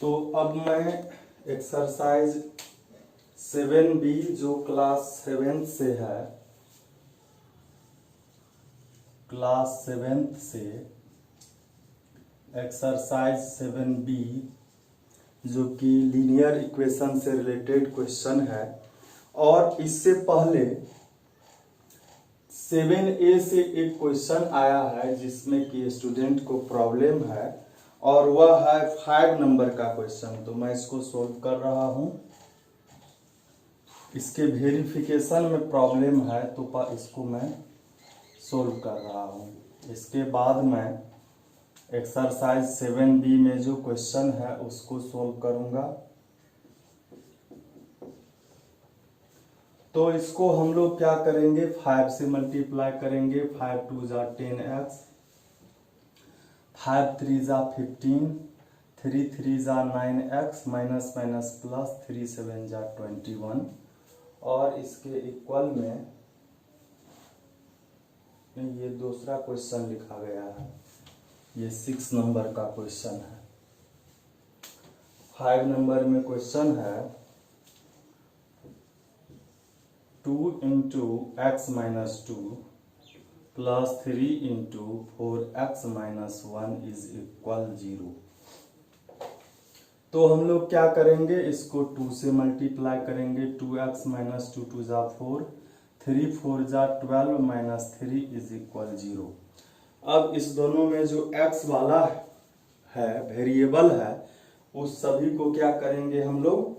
तो अब मैं एक्सरसाइज 7B जो क्लास 7 से है, क्लास 7 से एक्सरसाइज 7B जो कि लीनियर इक्वेशन से रिलेटेड क्वेश्चन है, और इससे पहले 7A से एक क्वेश्चन आया है जिसमें कि स्टूडेंट को प्रॉब्लम है और वह है 5 नंबर का क्वेश्चन। तो मैं इसको सोल्व कर रहा हूं। इसके वेरिफिकेशन में प्रॉब्लम है तो इसको मैं सोल्व कर रहा हूं। इसके बाद मैं एक्सरसाइज 7B में जो क्वेश्चन है उसको सोल्व करूंगा। तो इसको हम लोग क्या करेंगे, 5 से मल्टीप्लाई करेंगे। 5 2 जा 10x, 5 3 जा 15, 3 3 जा 9x, माइनस माइनस प्लस, 3 7 जा 21, और इसके इक्वल में ये दूसरा क्वेश्चन लिखा गया है, ये 6 नंबर का क्वेश्चन है। 5 नंबर में क्वेश्चन है 2 into x minus 2 plus 3 into 4x minus 1 is equal 0। तो हम लोग क्या करेंगे, इसको 2 से मल्टीप्लाई करेंगे। 2x माइनस 2 2 जा 4, 3 4 जा 12 माइनस 3 इज इक्वल 0। अब इस दोनों में जो x वाला है वेरिएबल है, उस सभी को क्या करेंगे हम लोग,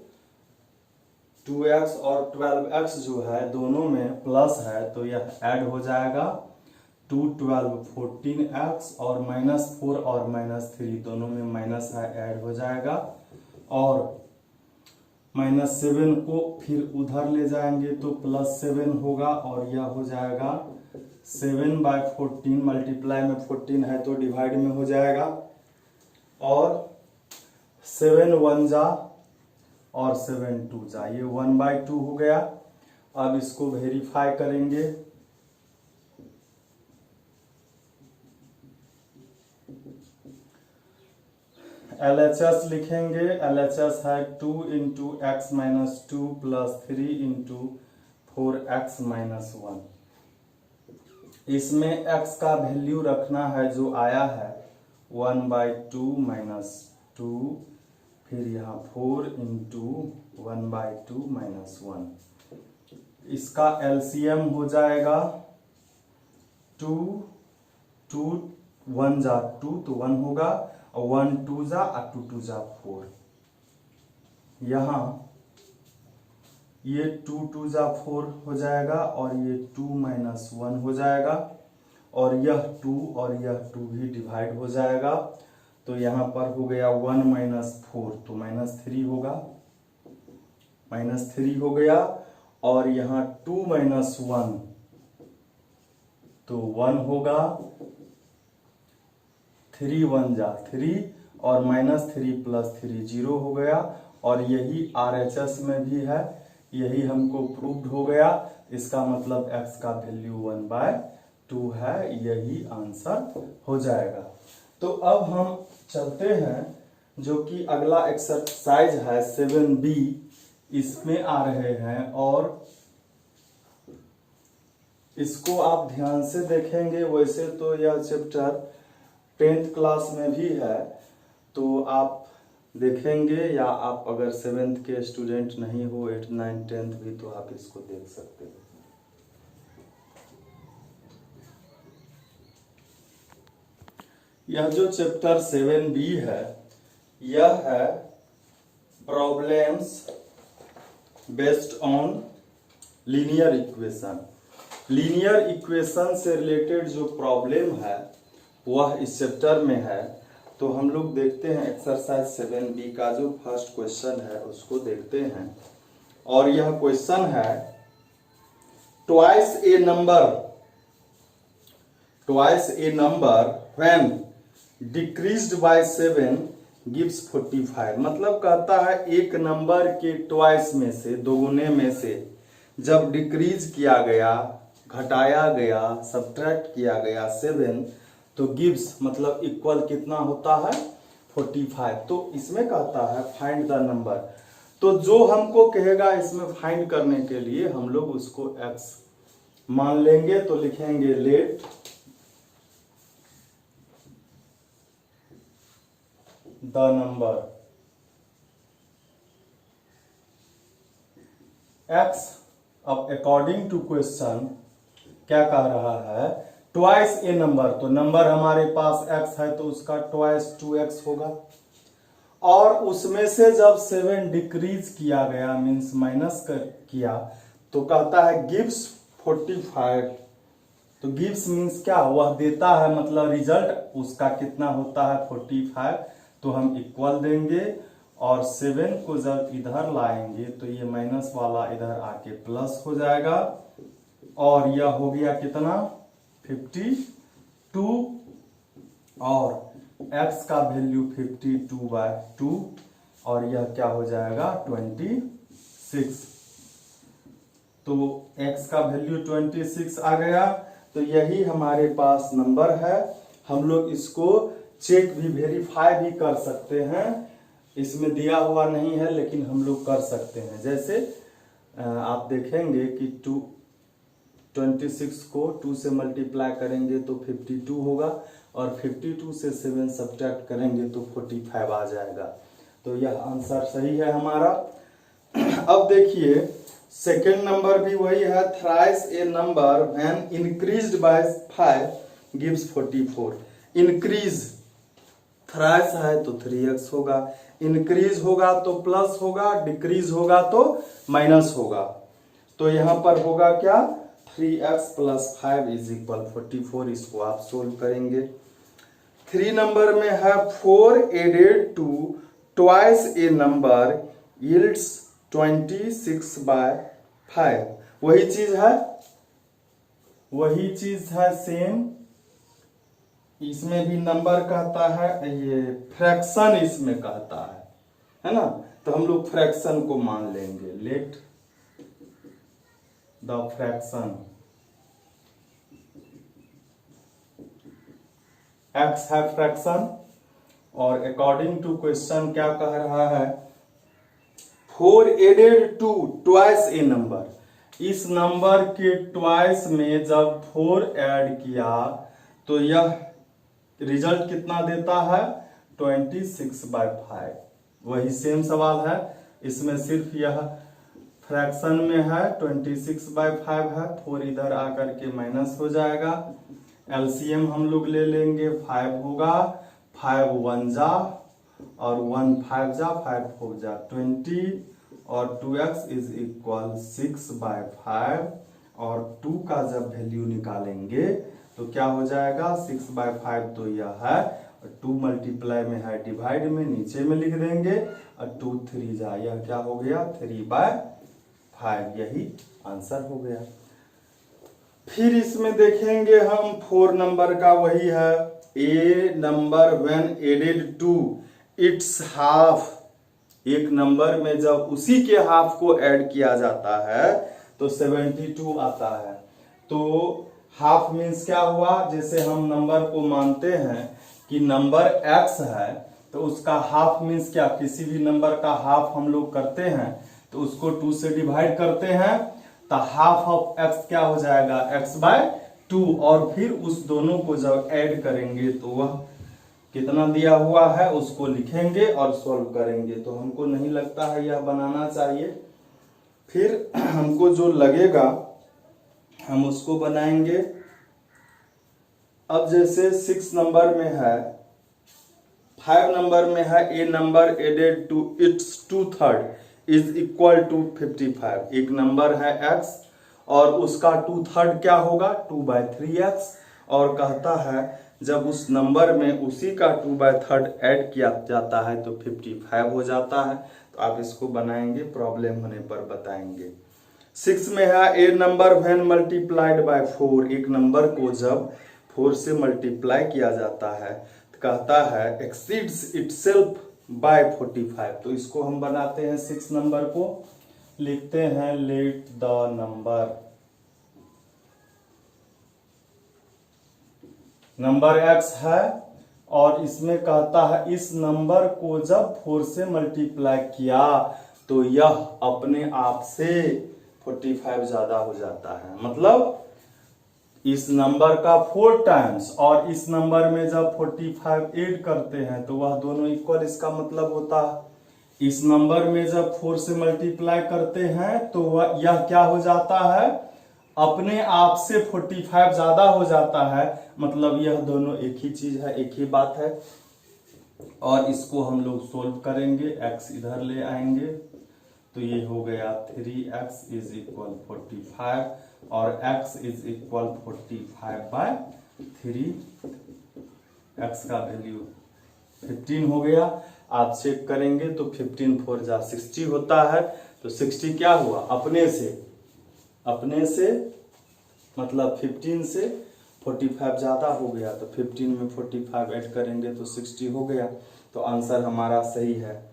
2x और 12x जो है दोनों में प्लस है तो यह ऐड हो जाएगा। 2 12 14x और माइनस 4 और माइनस 3 दोनों में माइनस है, ऐड हो जाएगा। और माइनस 7 को फिर उधर ले जाएंगे तो प्लस 7 होगा, और यह हो जाएगा 7/14, मल्टीप्लाई में 14 है तो डिवाइड में हो जाएगा, और 7 1 जा और 7 2 जा, ये 1/2 हो गया। अब इसको वेरीफाई करेंगे। LHS लिखेंगे। LHS है 2 into x minus 2 plus 3 into 4x minus 1। इसमें x का वैल्यू रखना है जो आया है 1/2 माइनस 2, फिर यहाँ 4 इंटू 1/2 माइनस 1। इसका LCM हो जाएगा 2 2 1 जा 2 तो 1 होगा, और 1 2 जा और 2 2 जा 4। यहाँ ये 2 2 जा 4 हो जाएगा, और ये 2 माइनस 1 हो जाएगा, और यह 2 और यह 2 भी डिवाइड हो जाएगा। तो यहाँ पर हो गया 1 माइनस 4 तो माइनस 3 होगा, माइनस 3 हो गया। और यहाँ 2 माइनस 1 तो 1 होगा, 3 1 जा 3, और माइनस 3 प्लस 3 0 हो गया। और यही RHS में भी है, यही हमको प्रूव्ड हो गया। इसका मतलब x का वैल्यू 1/2 है, यही आंसर हो जाएगा। तो अब हम चलते हैं जो कि अगला एक्सरसाइज है 7B, इसमें आ रहे हैं, और इसको आप ध्यान से देखेंगे। वैसे तो यह चैप्टर 10th क्लास में भी है, तो आप देखेंगे, या आप अगर 7th के स्टूडेंट नहीं हो, 8 9 10th भी, तो आप इसको देख सकते हैं। यह जो चैप्टर 7B है, यह है problems based on linear equation. Linear equation से रिलेटेड जो प्रॉब्लम है वह इस चैप्टर में है। तो हम लोग देखते हैं एक्सरसाइज 7B का जो फर्स्ट क्वेश्चन है उसको देखते हैं। और यह क्वेश्चन है twice a number when decreased bye 7 gives 45। मतलब कहता है एक नंबर के ट्वाइस में से, दोगुने में से जब डिक्रीज किया गया, घटाया गया, सब्ट्रैक्ट किया गया 7, तो गिव्स मतलब इक्वल कितना होता है 45। तो इसमें कहता है फाइंड द नंबर, तो जो हमको कहेगा इसमें फाइंड करने के लिए हम लोग उसको x मान लेंगे। तो लिखेंगे लेट द नंबर x। अब अकॉर्डिंग टू क्वेश्चन क्या कह रहा है, ट्वाइस ए नंबर, तो नंबर हमारे पास x है तो उसका ट्वाइस 2x होगा। और उसमें से जब 7 डिक्रीज किया गया मीन्स माइनस कर किया तो कहता है गिव्स 45। तो गिव्स मीन्स क्या, वह देता है, मतलब रिजल्ट उसका कितना होता है 45। तो हम इक्वल देंगे और 7 को जब इधर लाएंगे तो ये माइनस वाला इधर आके प्लस हो जाएगा और यह हो गया कितना 52 और x का वैल्यू 52/2 और यह क्या हो जाएगा 26। तो x का वैल्यू 26 आ गया। तो यही हमारे पास नंबर है। हम लोग इसको चेक भी वेरीफाई भी कर सकते हैं, इसमें दिया हुआ नहीं है लेकिन हम लोग कर सकते हैं। जैसे आप देखेंगे कि 26 को 2 से मल्टीप्लाई करेंगे तो 52 होगा और 52 से 7 सब्ट्रैक्ट करेंगे तो 45 आ जाएगा। तो यह आंसर सही है हमारा। अब देखिए सेकेंड नंबर भी वही है, thrice A number when increased by 5 gives 44। Increase thrice है तो 3x होगा, इंक्रीज होगा तो प्लस होगा, डिक्रीज होगा तो माइनस होगा। तो यहां पर होगा क्या 3x + 5 = 44। इसको आप सोल्व करेंगे। 3 नंबर में है 4 added to twice a number yields 26/5। वही चीज है सेम। इसमें भी नंबर कहता है, ये फ्रैक्शन इसमें कहता है ना। तो हम लोग फ्रैक्शन को मान लेंगे, लेट द फ्रैक्शन x है फ्रैक्शन। और अकॉर्डिंग टू क्वेश्चन क्या कह रहा है 4 added to twice a number. इस नंबर के ट्वाइस में जब 4 ऐड किया तो यह रिजल्ट कितना देता है 26/5। वही सेम सवाल है, इसमें सिर्फ यह फ्रैक्शन में है 26/5 है। 4 इधर आकर के माइनस हो जाएगा। एलसीएम हम लोग ले लेंगे, 5 होगा, 5 1 जा और 1 5 जा, 5 4 जा 20 और 2x = 6/5 और 2 का जब वैल्यू निकालेंगे तो क्या हो जाएगा 6/5 तो यह है, 2 मल्टीप्लाई में है डिवाइड में, नीचे में लिख देंगे और 2 3 जा, यह क्या हो गया 3/5। यही आंसर हो गया। फिर इसमें देखेंगे हम 4 नंबर का वही है, a number when added to its half. एक नंबर में जब उसी के हाफ को ऐड किया जाता है तो 72 आता है। तो हाफ मीन्स क्या हुआ, जैसे हम नंबर को मानते हैं कि नंबर x है तो उसका हाफ मीन्स क्या, किसी भी नंबर का हाफ हम लोग करते हैं तो उसको 2 से डिवाइड करते हैं तो हाफ ऑफ x क्या हो जाएगा x/2 और फिर उस दोनों को जब ऐड करेंगे तो वह कितना दिया हुआ है उसको लिखेंगे और सॉल्व करेंगे। तो हमको नहीं लगता है यह बनाना चाहिए, फिर हमको जो लगेगा हम उसको बनाएंगे। अब जैसे 6 नंबर में है, 5 नंबर में है a number added to it's 2/3 = 55। एक नंबर है x और उसका 2/3 क्या होगा 2/3x और कहता है जब उस नंबर में उसी का 2/3 ऐड किया जाता है तो 55 हो जाता है। तो आप इसको बनाएंगे, प्रॉब्लम होने पर बताएंगे। 6 में है a number when multiplied by 4। एक नंबर को जब 4 से मल्टीप्लाई किया जाता है तो कहता है एक्सीड्स इटसेल्फ बाय 45। तो इसको हम बनाते हैं, 6 नंबर को लिखते हैं लेट द नंबर x है और इसमें कहता है इस नंबर को जब 4 से मल्टीप्लाई किया तो यह अपने आप से 45 ज्यादा हो जाता है। मतलब इस नंबर का 4 टाइम्स और इस नंबर में जब 45 ऐड करते हैं तो वह दोनों इक्वल, इसका मतलब होता है इस नंबर में जब 4 से मल्टीप्लाई करते हैं तो वह यह क्या हो जाता है, अपने आप से 45 ज्यादा हो जाता है। मतलब यह दोनों एक ही चीज है, एक ही बात है। और इसको हम लोग सोल्व करेंगे, x इधर ले आएंगे तो ये हो गया 3x इज इक्वल 45 और x इज इक्वल 45/3। x का वैल्यू 15 हो गया। आप चेक करेंगे तो 15 4 जा 60 होता है। तो 60 क्या हुआ, अपने से मतलब 15 से 45 ज्यादा हो गया। तो 15 में 45 ऐड करेंगे तो 60 हो गया। तो आंसर हमारा सही है।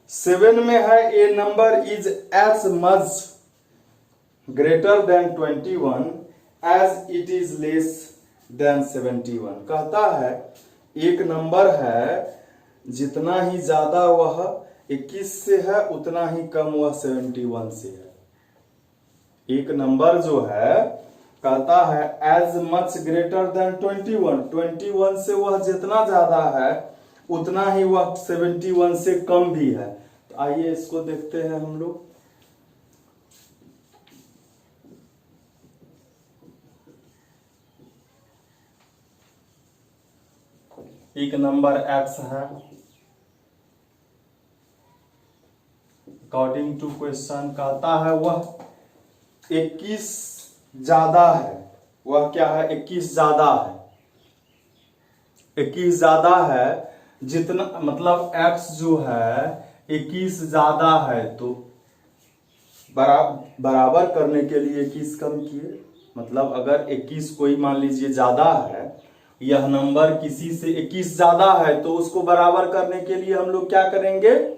7 में है a number is as much greater than 21 as it is less than 71। कहता है एक नंबर है जितना ही ज्यादा वह 21 से है उतना ही कम वह 71 से है। एक नंबर जो है कहता है एज मच ग्रेटर देन 21 से वह जितना ज्यादा है उतना ही वह 71 से कम भी है। तो आइए इसको देखते हैं हम लोग। एक नंबर x है, अकॉर्डिंग टू क्वेश्चन कहता है वह 21 ज्यादा है। वह क्या है, 21 ज्यादा है। 21 ज्यादा है जितना, मतलब x जो है 21 ज्यादा है तो बराबर करने के लिए 21 कम किए। मतलब अगर 21 कोई मान लीजिए ज्यादा है, यह नंबर किसी से 21 ज्यादा है तो उसको बराबर करने के लिए हम लोग क्या करेंगे,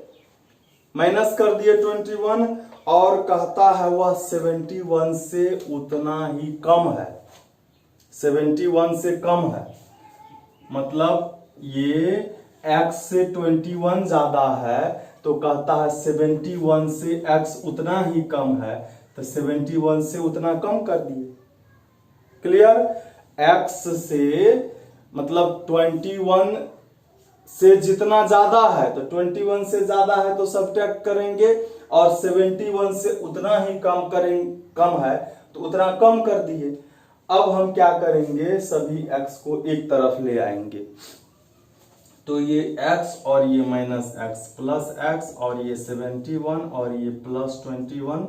माइनस कर दिए 21। और कहता है वह 71 से उतना ही कम है, 71 से कम है। मतलब ये x से 21 ज्यादा है तो कहता है 71 से x उतना ही कम है। तो 71 से उतना कम कर दिए। क्लियर। x से मतलब 21 से जितना ज्यादा है तो 21 से ज्यादा है तो सब्ट्रैक्ट करेंगे और 71 से उतना ही कम है तो उतना कम कर दिए। अब हम क्या करेंगे, सभी x को एक तरफ ले आएंगे। तो ये x और ये माइनस x प्लस x और ये 71 और ये प्लस 21,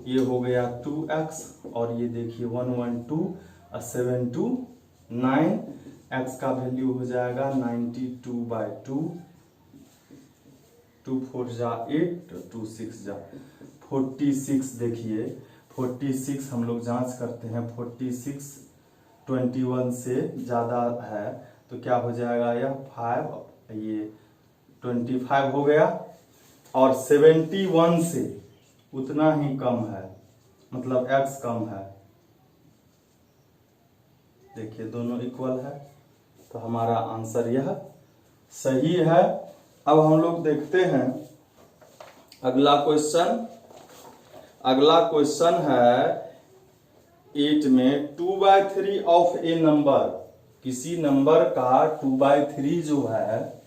ये हो गया 2x और ये देखिए 112 और 7 2 9। x का वैल्यू हो जाएगा 92/2। 2 4 जा 8, 2 6 जा 46। देखिए 46 हम लोग जांच करते हैं, 46 21 से ज्यादा है तो क्या हो जाएगा, यह 5, ये 25 हो गया। और 71 से उतना ही कम है, मतलब x कम है। देखिए दोनों इक्वल है तो हमारा आंसर यह सही है। अब हम लोग देखते हैं अगला क्वेश्चन। अगला क्वेश्चन है 8 में 2/3 ऑफ ए नंबर, किसी नंबर का 2/3 जो है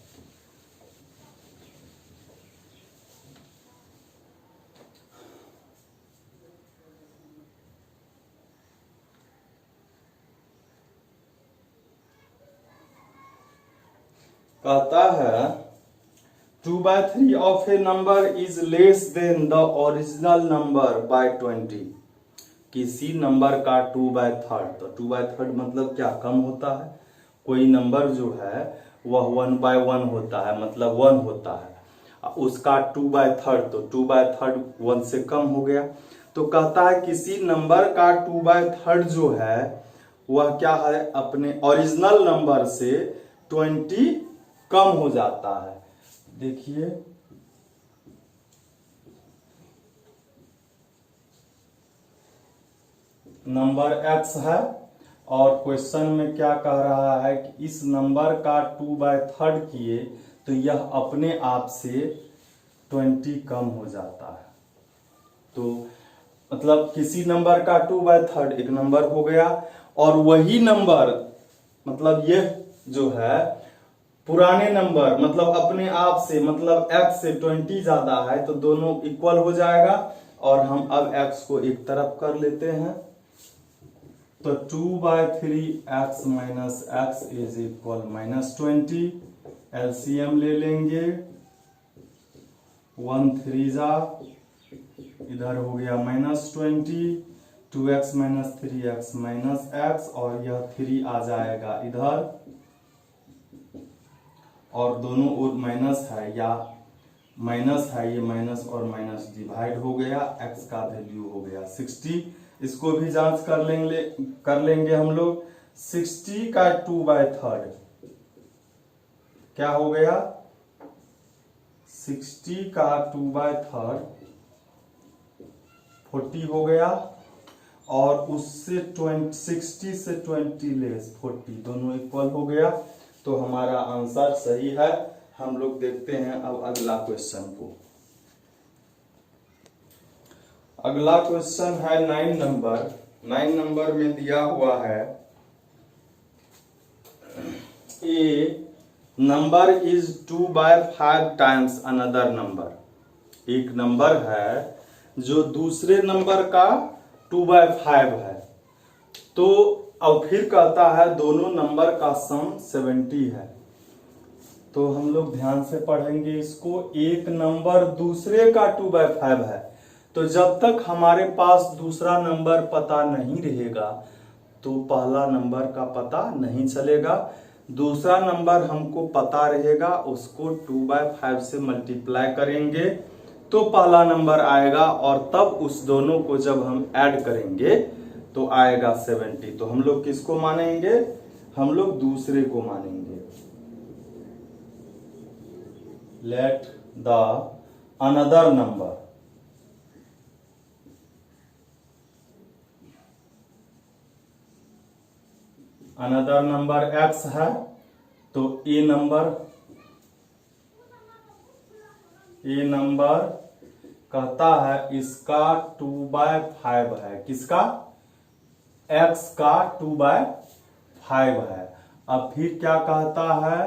कहता है 2/3 of A number is less then the original number by 20। किसी नंबर का 2/3, तो 2/3 मतलब क्या, कम होता है। कोई नंबर जो है वह 1/1 होता है, मतलब 1 होता है। उसका 2/3, तो 2/3 1 से कम हो गया। तो कहता है किसी नंबर का 2/3 जो है वह क्या है, अपने ओरिजिनल नंबर से 20 कम हो जाता है। देखिए नंबर x है और क्वेश्चन में क्या कह रहा है कि इस नंबर का 2/3 किए तो यह अपने आप से 20 कम हो जाता है। तो मतलब किसी नंबर का 2/3 एक नंबर हो गया, और वही नंबर मतलब ये जो है पुराने नंबर मतलब अपने आप से मतलब x से 20 ज्यादा है, तो दोनों इक्वल हो जाएगा। और हम अब x को एक तरफ कर लेते हैं, तो 2/3 x minus x is equal -20। LCM ले लेंगे, 1 3 जा, इधर हो गया -20, 2x minus 3x minus x, और यह 3 आ जाएगा इधर, और दोनों ओर माइनस है या माइनस है, ये माइनस और माइनस डिवाइड हो गया, x का वैल्यू हो गया 60। इसको भी जांच कर लेंगे हम लोग। 60 का 2/3 क्या हो गया, 60 का 2/3 40 हो गया, और उससे 60 से 20 लेस 40 दोनों इक्वल हो गया। तो हमारा आंसर सही है। हम लोग देखते हैं अब अगला क्वेश्चन को। अगला क्वेश्चन है 9 नंबर। 9 नंबर में दिया हुआ है a number is 2/5 times another number. एक नंबर है जो दूसरे नंबर का 2/5 है। तो अब फिर कहता है दोनों नंबर का सम 70 है। तो हम लोग ध्यान से पढ़ेंगे इसको। एक नंबर दूसरे का 2/5 है, तो जब तक हमारे पास दूसरा नंबर पता नहीं रहेगा तो पहला नंबर का पता नहीं चलेगा। दूसरा नंबर हमको पता रहेगा, उसको 2/5 से मल्टीप्लाई करेंगे तो पहला नंबर आएगा, और तब उस दोनों को जब हम ऐड करेंगे तो आएगा 70। तो हम लोग किसको मानेंगे, हम लोग दूसरे को मानेंगे। Let the another number x है, तो ए नंबर कहता है इसका 2/5 है। किसका, x का 2/5 है। अब फिर क्या कहता है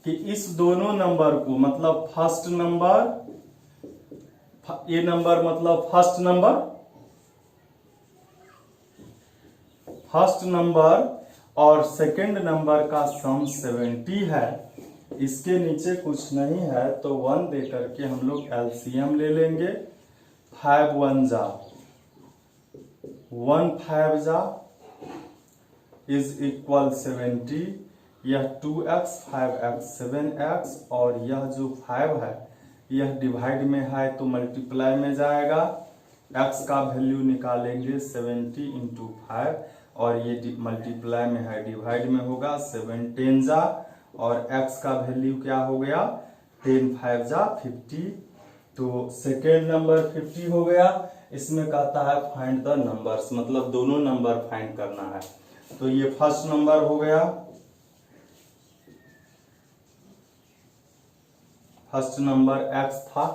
कि इस दोनों नंबर को मतलब फर्स्ट नंबर, ए नंबर मतलब फर्स्ट नंबर और सेकंड नंबर का सम 70 है। इसके नीचे कुछ नहीं है, तो 1 दे करके हम लोग एलसीएम ले लेंगे। 5 1 जा 1 5 जा इज इक्वल 70। यह 2x 5x 7x, और यह जो 5 है यह डिवाइड में है तो मल्टीप्लाई में जाएगा। x का वैल्यू निकालेंगे 70 इंटू 5, और ये मल्टीप्लाई में है डिवाइड में होगा। 7 10 जा, और x का वैल्यू क्या हो गया, 10 5 जा 50। तो सेकेंड नंबर 50 हो गया। इसमें कहता है फाइंड द नंबर्स, मतलब दोनों नंबर फाइंड करना है। तो ये फर्स्ट नंबर हो गया, फर्स्ट नंबर x था,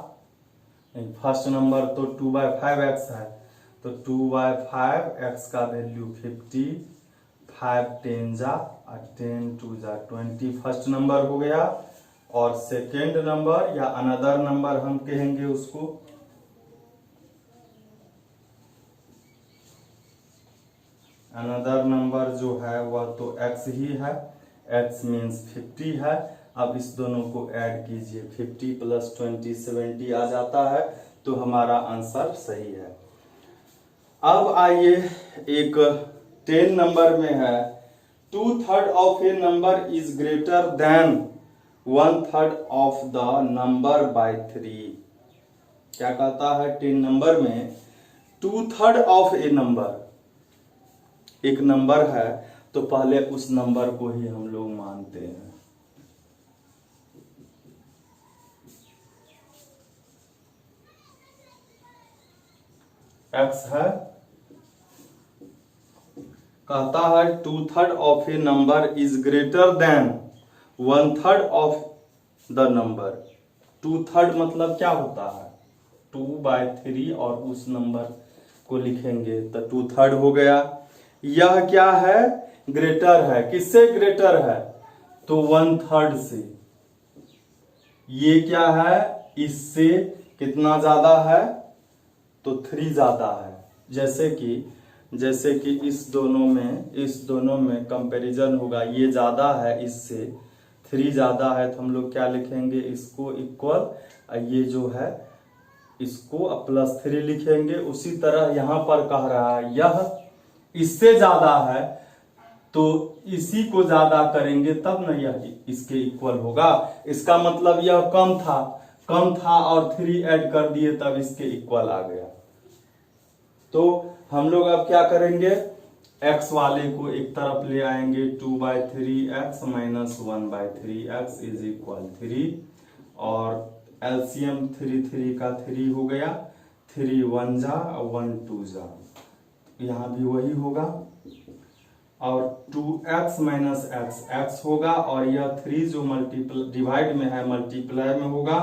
फर्स्ट नंबर तो 2/5x है, तो 2/5 x का वैल्यू 50, 5 10 जा, 10 2 जा 20 फर्स्ट नंबर हो गया। और सेकेंड नंबर या अनदर नंबर हम कहेंगे उसको, अनदर नंबर जो है वह तो x ही है, x मीन्स 50 है। अब इस दोनों को ऐड कीजिए, 50 + 20 70 आ जाता है। तो हमारा आंसर सही है। अब आइए एक 10 नंबर में है 2/3 of A number is greater than 1/3 of the number by 3। क्या कहता है 10 नंबर में 2/3 ऑफ ए नंबर, एक नंबर है तो पहले उस नंबर को ही हम लोग मानते हैं। x है, कहता है 2/3 of A number is greater than 1/3 of the number. 2/3 मतलब क्या होता है, 2/3 और उस नंबर को लिखेंगे तो 2/3 हो गया। यह क्या है, ग्रेटर है, किससे ग्रेटर है, तो 1/3 से। ये क्या है, इससे कितना ज्यादा है, तो 3 ज्यादा है। जैसे कि इस दोनों में कंपैरिजन होगा, ये ज्यादा है इससे, 3 ज्यादा है, तो हम लोग क्या लिखेंगे, इसको इक्वल, ये जो है इसको +3 लिखेंगे। उसी तरह यहां पर कह रहा है यह इससे ज्यादा है, तो इसी को ज्यादा करेंगे तब ना यह इसके इक्वल होगा। इसका मतलब यह कम था और 3 ऐड कर दिए तब इसके इक्वल आ गया। तो हम लोग अब क्या करेंगे, x वाले को एक तरफ ले आएंगे, 2/3x - 1/3x इज इक्वल 3, और एलसीएम 3 का 3 हो गया, 3 1 जा 1 2 जा, यहां भी वही होगा, और 2x - x x होगा, और यह 3 जो डिवाइड में है मल्टीप्लाई में होगा,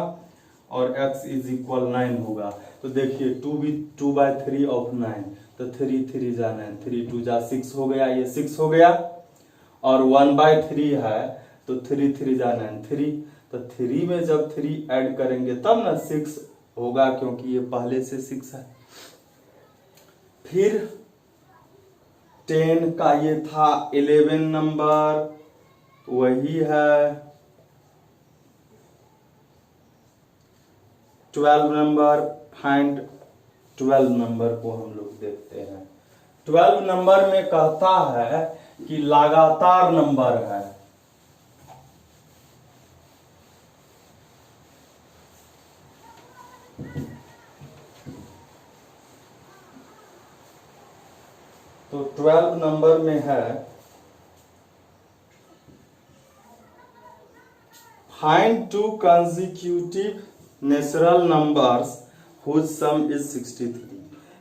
और x इज इक्वल 9 होगा। तो देखिए 2/3 ऑफ 9, तो 3 3 जा 9, 3 2 जा 6 हो गया, ये 6 हो गया, और 1/3 है तो 3 3 जा 9 3, तो 3 में जब 3 ऐड करेंगे तब ना 6 होगा, क्योंकि ये पहले से 6 है। फिर 10 का ये था 11 नंबर, वही है 12 नंबर। फाइंड 12 नंबर को हम लोग देखते हैं। 12 नंबर में कहता है कि लगातार नंबर है, तो 12 नंबर में है find 2 consecutive natural numbers whose sum is 63।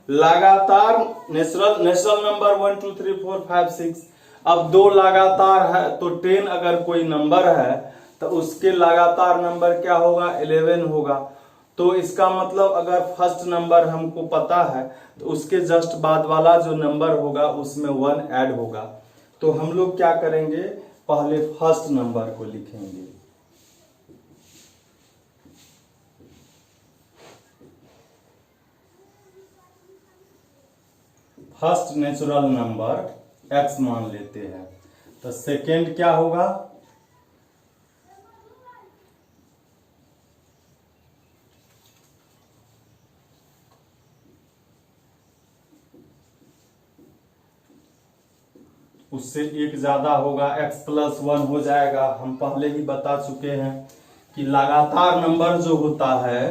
लगातार नेचुरल नंबर 1 2 3 4 5 6, अब 2 लगातार है, तो 10 अगर कोई नंबर है तो उसके लगातार नंबर क्या होगा, 11 होगा। तो इसका मतलब अगर फर्स्ट नंबर हमको पता है तो उसके जस्ट बाद वाला जो नंबर होगा उसमें 1 ऐड होगा। तो हम लोग क्या करेंगे, पहले फर्स्ट नंबर को लिखेंगे, फर्स्ट नेचुरल नंबर x मान लेते हैं, तो सेकेंड क्या होगा, उससे 1 ज्यादा होगा, x + 1 हो जाएगा। हम पहले ही बता चुके हैं कि लगातार नंबर जो होता है,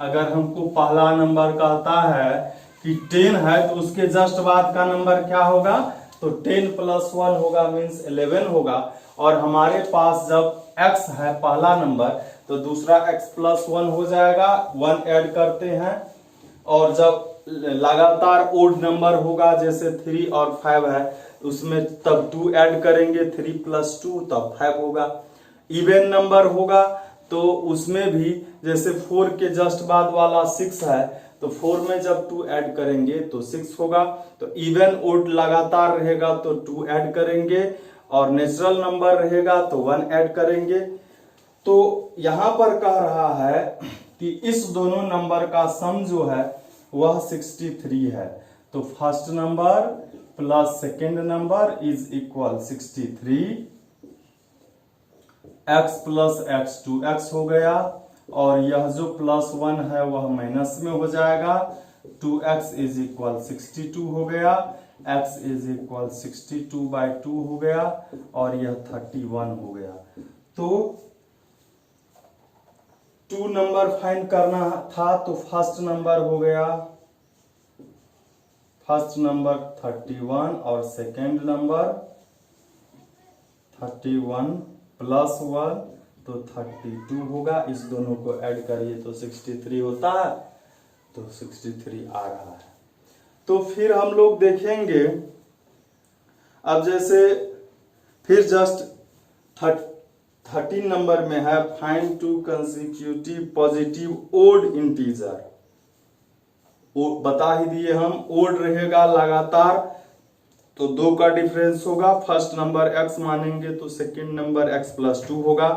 अगर हमको पहला नंबर कहता है कि 10 है तो उसके जस्ट बाद का नंबर क्या होगा, तो 10 + 1 होगा, मीन्स 11 होगा। और हमारे पास जब x है पहला नंबर, तो दूसरा x + 1 हो जाएगा, 1 ऐड करते हैं। और जब लगातार ओड नंबर होगा, जैसे 3 और 5 है, उसमें तब 2 ऐड करेंगे, 3 + 2 तब 5 होगा। इवन नंबर होगा तो उसमें भी जैसे 4 के जस्ट बाद वाला 6 है, तो 4 में जब 2 ऐड करेंगे तो 6 होगा। तो इवन ओड लगातार रहेगा तो 2 ऐड करेंगे, और नेचुरल नंबर रहेगा तो 1 ऐड करेंगे। तो यहां पर कह रहा है कि इस दोनों नंबर का सम जो है वह 63 है। तो first number plus second number is equal 63, x + x 2x हो गया, और यह जो +1 है वह माइनस में हो जाएगा, 2x इज इक्वल 62 हो गया, x इज इक्वल 62/2 हो गया, और यह 31 हो गया। तो 2 नंबर फाइंड करना था, तो फर्स्ट नंबर हो गया, फर्स्ट नंबर 31 और सेकेंड नंबर 31 + 1 तो 32 होगा। इस दोनों को ऐड करिए तो 63 होता है, तो 63 आ रहा है। तो फिर हम लोग देखेंगे अब जैसे फिर जस्ट 13 नंबर में है find two consecutive positive odd integer. बता ही दिए हम, ओड रहेगा लगातार तो 2 का डिफरेंस होगा, फर्स्ट नंबर x मानेंगे तो सेकंड नंबर x+2 होगा।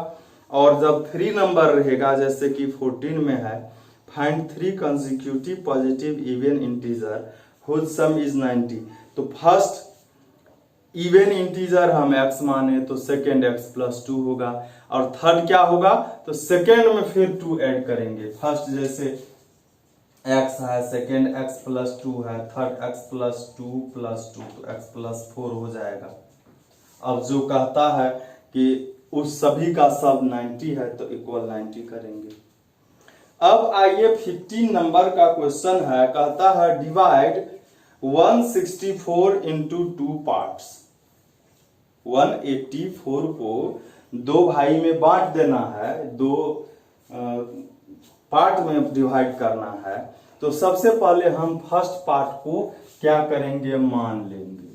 और जब 3 नंबर रहेगा जैसे कि 14 में है find 3 consecutive positive even integer whose sum is 90। तो फर्स्ट इवन इंटीजर हम x माने तो सेकेंड x+2 होगा, और थर्ड क्या होगा तो सेकेंड में फिर 2 ऐड करेंगे। फर्स्ट जैसे x है, सेकेंड x+2 है, थर्ड x+2+2 तो x+4 हो जाएगा। अब जो कहता है कि उस सभी का सब 90 है तो इक्वल 90 करेंगे। अब आइए 15 नंबर का क्वेश्चन है, कहता है डिवाइड 164 इंटू 2 पार्ट्स। 184 को 2 भाई में बांट देना है, 2 पार्ट में डिवाइड करना है। तो सबसे पहले हम फर्स्ट पार्ट को क्या करेंगे, मान लेंगे।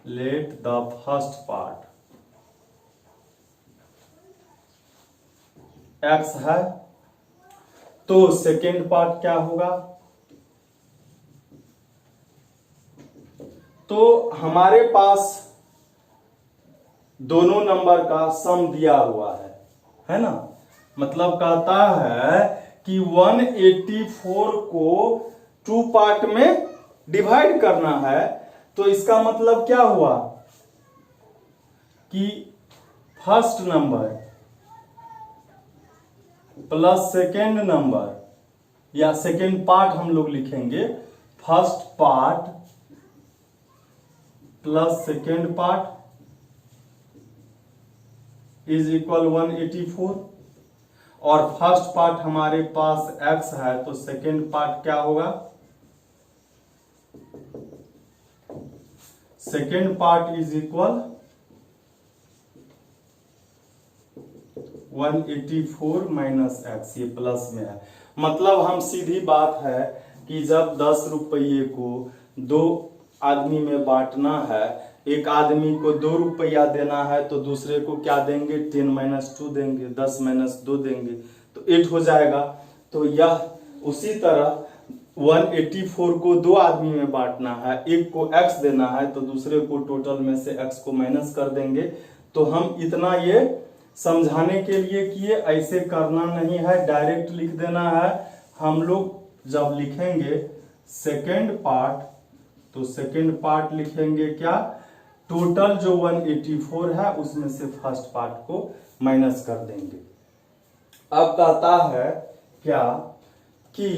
Let the first part x है, तो सेकेंड पार्ट क्या होगा, तो हमारे पास दोनों नंबर का सम दिया हुआ है ना। मतलब कहता है कि 184 को 2 पार्ट में डिवाइड करना है। तो इसका मतलब क्या हुआ कि first number plus second number या सेकेंड पार्ट हम लोग लिखेंगे, first part plus second part is equal 184। और फर्स्ट पार्ट हमारे पास x है तो सेकेंड पार्ट क्या होगा, second part is equal 184 minus x, ये प्लस में है। मतलब हम सीधी बात है कि जब 10 रुपये को 2 आदमी में बांटना है, एक आदमी को 2 रुपया देना है तो दूसरे को क्या देंगे, 10 - 2 देंगे, 10 - 2 देंगे तो 8 हो जाएगा। तो यह उसी तरह 184 को 2 आदमी में बांटना है, एक को x देना है तो दूसरे को टोटल में से x को माइनस कर देंगे। तो हम इतना ये समझाने के लिए किए, ऐसे करना नहीं है, डायरेक्ट लिख देना है। हम लोग जब लिखेंगे सेकेंड पार्ट तो सेकेंड पार्ट लिखेंगे क्या, टोटल जो 184 है उसमें से फर्स्ट पार्ट को माइनस कर देंगे। अब कहता है क्या कि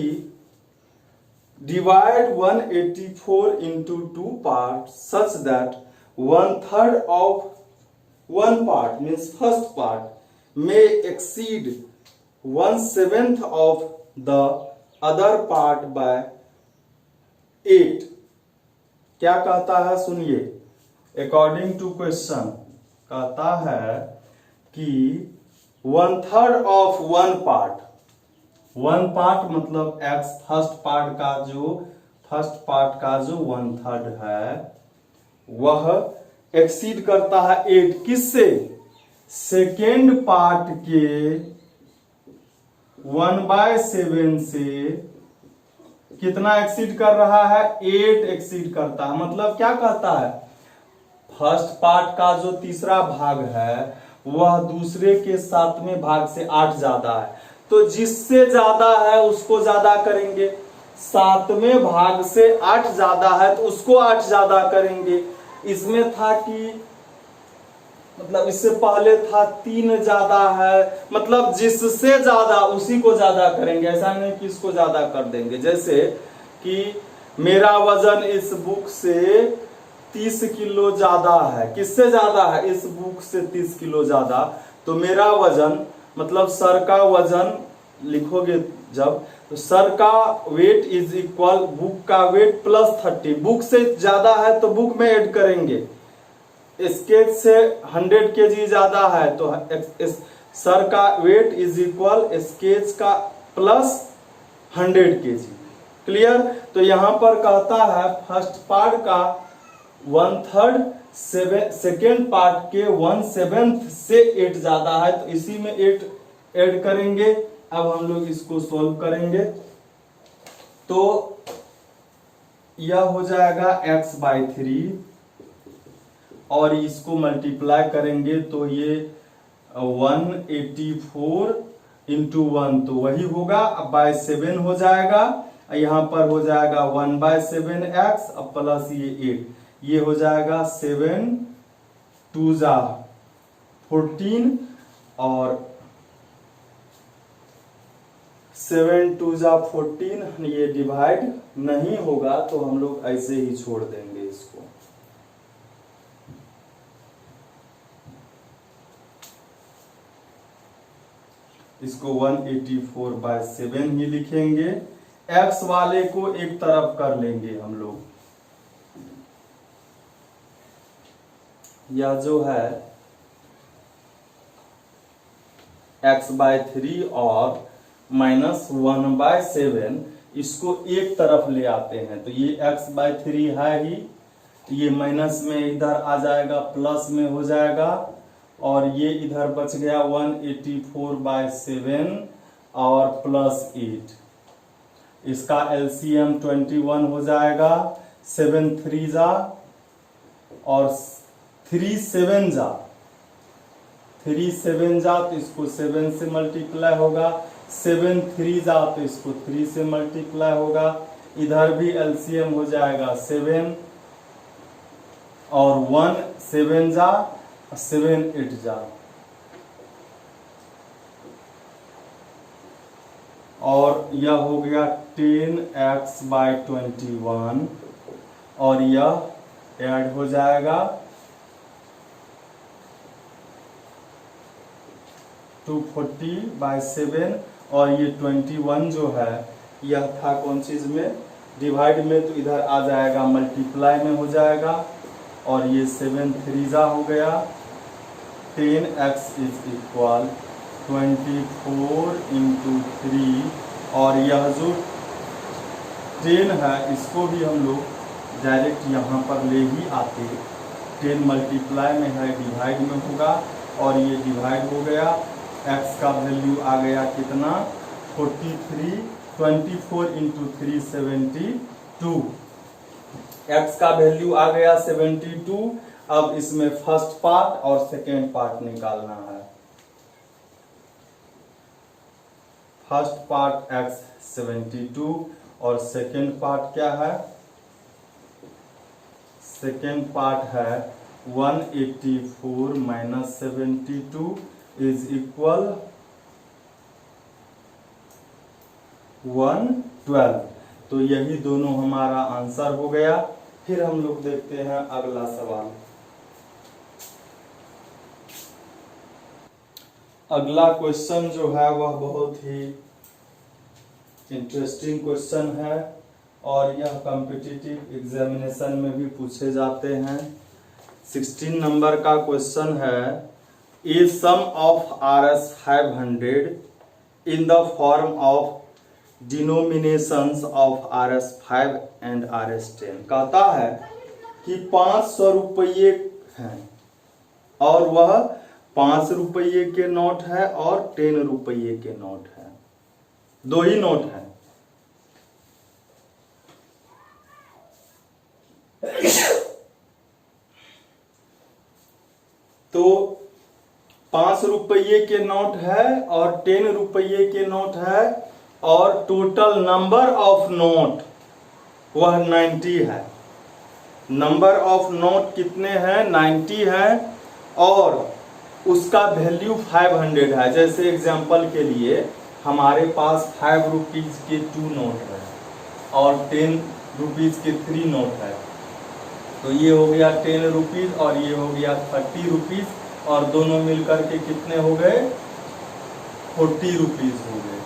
divide 184 into 2 part such that 1/3 of 1 part means first part में exceed 1/7 of the other part by 8। क्या कहता है सुनिए, अकॉर्डिंग टू क्वेश्चन कहता है कि 1/3 ऑफ 1 पार्ट, 1 पार्ट मतलब x, फर्स्ट पार्ट का जो 1/3 है वह एक्सीड करता है 8 किससे, सेकेंड पार्ट के 1/7 से कितना एक्सीड कर रहा है, 8 एक्सीड करता है। मतलब क्या कहता है, फर्स्ट पार्ट का जो तीसरा भाग है वह दूसरे के 7वें भाग से 8 ज्यादा है, तो जिससे ज्यादा है उसको ज्यादा करेंगे। 7वें भाग से 8 ज्यादा है तो उसको 8 ज्यादा करेंगे। इसमें था कि मतलब इससे पहले था 3 ज्यादा है, मतलब जिससे ज्यादा उसी को ज्यादा करेंगे, ऐसा नहीं कि इसको ज्यादा कर देंगे। जैसे कि मेरा वजन इस बुक से 30 किलो ज्यादा है, किससे ज्यादा है, इस बुक से 30 किलो ज्यादा। तो मेरा वजन मतलब सर का वजन लिखोगे जब, तो सर का वेट इज इक्वल बुक का वेट प्लस 30। बुक से ज्यादा है तो बुक में ऐड करेंगे। स्केच से 100 kg ज्यादा है तो सर का वेट इज इक्वल स्केच का प्लस 100 kg। क्लियर। तो यहां पर कहता है फर्स्ट पार्ट का 1/3 सेकेंड पार्ट के 1/7 से 8 ज्यादा है, तो इसी में 8 ऐड करेंगे। अब हम लोग इसको सॉल्व करेंगे तो यह हो जाएगा x/3 और इसको मल्टीप्लाई करेंगे तो ये 184 इंटू 1 तो वही होगा, अब बाय 7 हो जाएगा, यहां पर हो जाएगा 1/7x अब प्लस ये 8, ये हो जाएगा 7 2 जा 14 और 7 2 जा 14, ये डिवाइड नहीं होगा तो हम लोग ऐसे ही छोड़ देंगे इसको। इसको 184/7 ही लिखेंगे। x वाले को एक तरफ कर लेंगे हम लोग। यह जो है x/3 और -1/7 इसको एक तरफ ले आते हैं तो ये x/3 है ही, ये माइनस में इधर आ जाएगा, प्लस में हो जाएगा और ये इधर बच गया 184/7 और प्लस 8, इसका एलसीएम 21 हो जाएगा, 7 3 जा और 3 7 जा, 3 7 जा तो इसको 7 से मल्टीप्लाई होगा, 7 3 जा तो इसको 3 से मल्टीप्लाई होगा, इधर भी एलसीएम हो जाएगा 7 और 1 7 जा 7 8 जा और यह हो गया 10x/21 और यह ऐड हो जाएगा 240/7 और ये 21 जो है यह था कौन चीज में, डिवाइड में, तो इधर आ जाएगा मल्टीप्लाई में हो जाएगा और ये 7 3 जा हो गया, 10x = 24 × 3 और यह जो 10 है इसको भी हम लोग डायरेक्ट यहाँ पर ले ही आते, 10 मल्टीप्लाई में है डिवाइड में होगा और ये डिवाइड हो गया, x का वैल्यू आ गया कितना 43, 24 × 3 72, x का वैल्यू आ गया 72। अब इसमें फर्स्ट पार्ट और सेकेंड पार्ट निकालना है। फर्स्ट पार्ट x 72 और सेकेंड पार्ट क्या है, सेकेंड पार्ट है 184 - 72 = 112, तो यही दोनों हमारा आंसर हो गया। फिर हम लोग देखते हैं अगला सवाल। अगला क्वेश्चन जो है वह बहुत ही इंटरेस्टिंग क्वेश्चन है और यह कॉम्पिटिटिव एग्जामिनेशन में भी पूछे जाते हैं। 16 नंबर का क्वेश्चन है, a sum of Rs 500 in the form of denominations of Rs 5 and Rs 10। कहता है कि 500 रुपये हैं और वह 5 रुपये के नोट है और 10 रुपये के नोट है, दो ही नोट है। तो 5 रुपये के नोट है और 10 रुपये के नोट है और टोटल नंबर ऑफ नोट वह 90 है। नंबर ऑफ नोट कितने हैं, 90 है और उसका वैल्यू 500 है। जैसे एग्जांपल के लिए हमारे पास 5 रुपीज के 2 नोट है और 10 रुपीज के 3 नोट है, तो ये हो गया 10 रुपीज और ये हो गया 30 रुपीज और दोनों मिलकर के कितने हो गए, 40 रुपीज हो गए।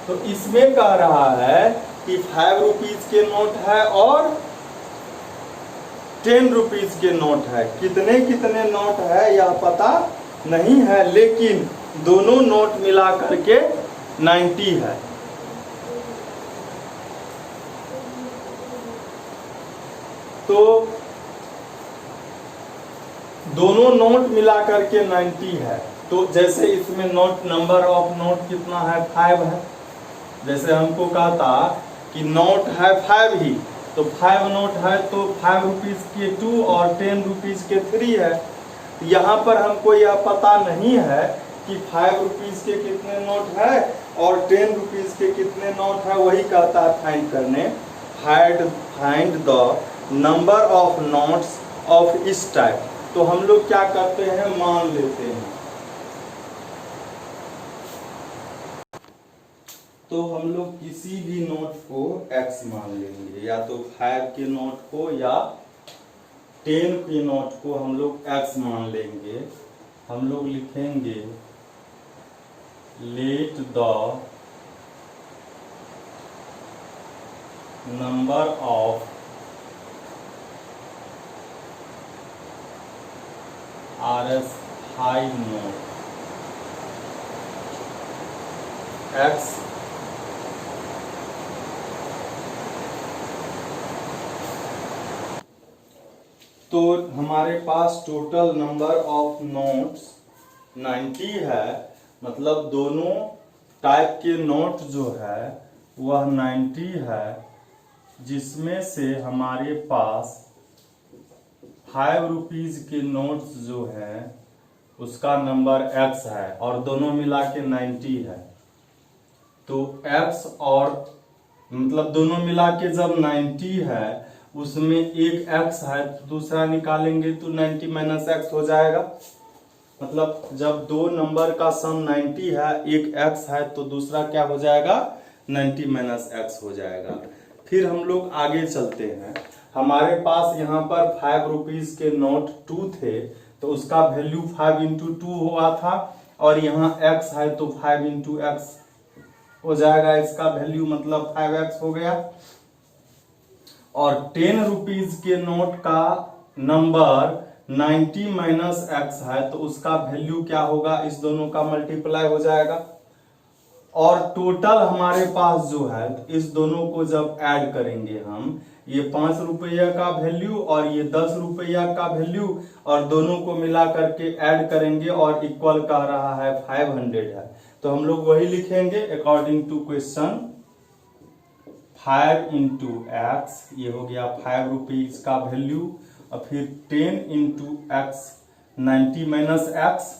तो इसमें कह रहा है कि 5 रुपीज के नोट है और 10 रुपीज के नोट है। कितने कितने नोट है यह पता नहीं है, लेकिन दोनों नोट मिला करके 90 है। तो दोनों नोट मिला करके 90 है। तो जैसे इसमें नोट नंबर ऑफ नोट कितना है 5 है। जैसे हमको कहा था कि नोट है 5 ही, तो 5 नोट है तो 5 रुपीज के 2 और 10 रुपीज के 3 है। यहाँ पर हमको यह पता नहीं है कि 5 रुपीज के कितने नोट है और 10 रुपीज के कितने नोट है, वही कहता है फाइंड करने। Find the number of notes of इस टाइप। तो हम लोग क्या करते हैं, मान लेते हैं। तो हम लोग किसी भी नोट को x मान लेंगे, या तो 5 के नोट को या 10 के नोट को हम लोग x मान लेंगे। हम लोग लिखेंगे let the number of RS5 note x तो हमारे पास टोटल नंबर ऑफ नोट्स 90 है। मतलब दोनों टाइप के नोट जो है वह 90 है, जिसमें से हमारे पास 5 रुपीज के नोट्स जो है उसका नंबर x है और दोनों मिला के 90 है। तो x और मतलब दोनों मिला के जब 90 है, उसमें एक x है तो दूसरा निकालेंगे तो 90 माइनस x हो जाएगा। मतलब जब दो नंबर का सम 90 है, एक x है तो दूसरा क्या हो जाएगा, 90 माइनस x हो जाएगा। फिर हम लोग आगे चलते हैं। हमारे पास यहाँ पर 5 रुपीज के नोट 2 थे, तो उसका वैल्यू 5 इंटू 2 हुआ था, और यहाँ x है तो 5 इंटू एक्स हो जाएगा। इसका वैल्यू मतलब 5x हो गया। और 10 रुपीज के नोट का नंबर 90 माइनस x है, तो उसका वैल्यू क्या होगा, इस दोनों का मल्टीप्लाई हो जाएगा। और टोटल हमारे पास जो है, इस दोनों को जब ऐड करेंगे हम, ये 5 रुपया का वैल्यू और ये 10 रुपया का वैल्यू, और दोनों को मिला करके ऐड करेंगे और इक्वल कह रहा है 500 है। तो हम लोग वही लिखेंगे according to question. 5 into x, ये हो गया 5 रुपीज का वैल्यू, और फिर 10 इंटू एक्स 90 माइनस एक्स,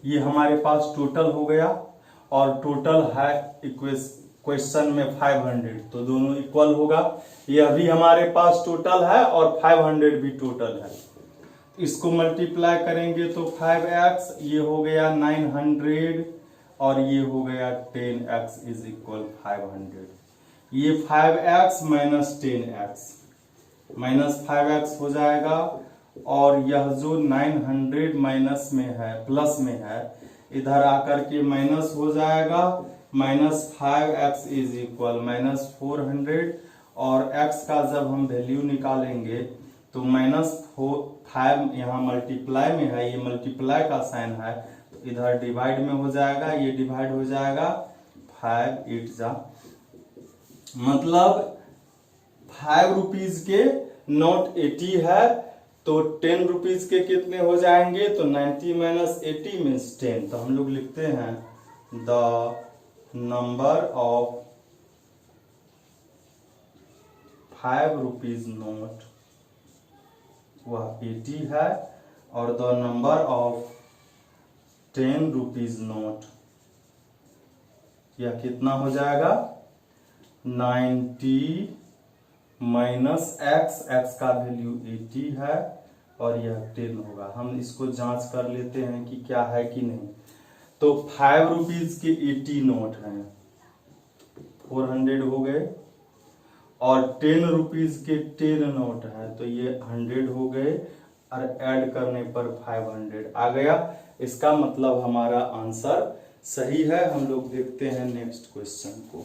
ये हमारे पास टोटल हो गया। और टोटल है क्वेश्चन में 500, तो दोनों इक्वल होगा। ये अभी हमारे पास टोटल है और 500 भी टोटल है। इसको मल्टीप्लाई करेंगे तो 5x, ये हो गया 900, और ये हो गया 10x इज इक्वल 500। ये 5x minus 10x minus 5x हो जाएगा, और यह जो 900 माइनस में है प्लस में है, इधर आकर के माइनस हो जाएगा। Minus 5x is equal minus 400, और x का जब हम वैल्यू निकालेंगे तो माइनस 5 यहाँ मल्टीप्लाई में है, ये मल्टीप्लाई का साइन है, तो इधर डिवाइड में हो जाएगा, ये डिवाइड हो जाएगा। 5 8 जा, मतलब 5 रुपीज के नोट 80 है, तो 10 रुपीज के कितने हो जाएंगे, तो 90 माइनस 80 मीन्स 10। तो हम लोग लिखते हैं the number of 5 rupees note वह 80 है, और the number of 10 rupees note यह कितना हो जाएगा, 90 माइनस x का वैल्यू 80 है, और यह 10 होगा। हम इसको जांच कर लेते हैं कि क्या है कि नहीं। तो 5 रुपीज के 80 नोट हैं, 400 हो गए, और 10 रुपीज के 10 नोट है, तो ये 100 हो गए, और ऐड करने पर 500 आ गया। इसका मतलब हमारा आंसर सही है। हम लोग देखते हैं नेक्स्ट क्वेश्चन को।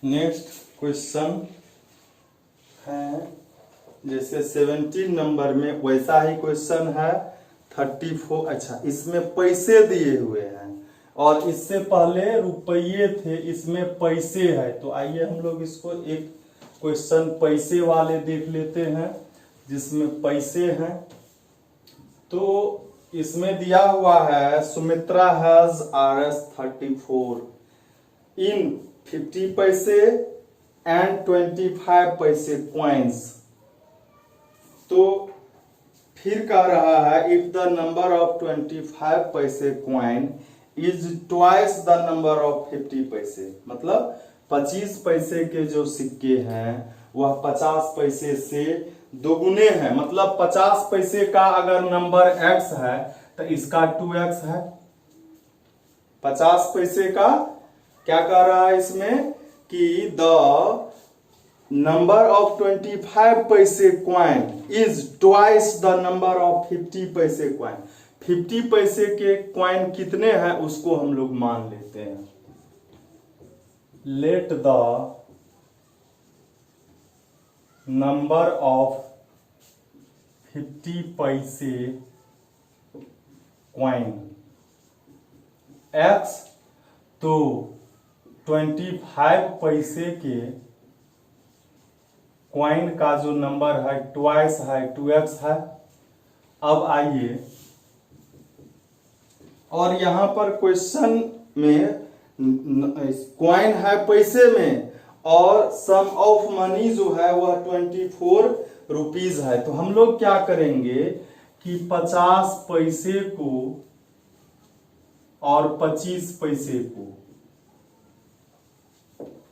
नेक्स्ट क्वेश्चन है जैसे 17 नंबर में वैसा ही क्वेश्चन है 34। अच्छा, इसमें पैसे दिए हुए हैं और इससे पहले रुपये थे, इसमें पैसे है। तो आइए हम लोग इसको एक क्वेश्चन पैसे वाले देख लेते हैं, जिसमें पैसे हैं। तो इसमें दिया हुआ है सुमित्रा हैज Rs34 इन 50 पैसे एंड 25 पैसे क्वाइंस। तो फिर कह रहा है इफ द नंबर ऑफ 25 पैसे coin is twice the number of 50 पैसे, मतलब 25 पैसे के जो सिक्के हैं वह 50 पैसे से दोगुने हैं। मतलब 50 पैसे का अगर नंबर x है तो इसका 2x है। 50 पैसे का क्या कह रहा है इसमें कि द नंबर ऑफ 25 पैसे coin is twice the number of 50 पैसे क्वाइन। 50 पैसे के क्वाइन कितने हैं उसको हम लोग मान लेते हैं। लेट द नंबर ऑफ 50 पैसे क्वाइन x, तो 25 पैसे के क्वाइन का जो नंबर है ट्वाइस है, 2x है। अब आइए, और यहां पर क्वेश्चन में क्वाइन है पैसे में और सम ऑफ मनी जो है वह 24 रुपीज है। तो हम लोग क्या करेंगे कि 50 पैसे को और 25 पैसे को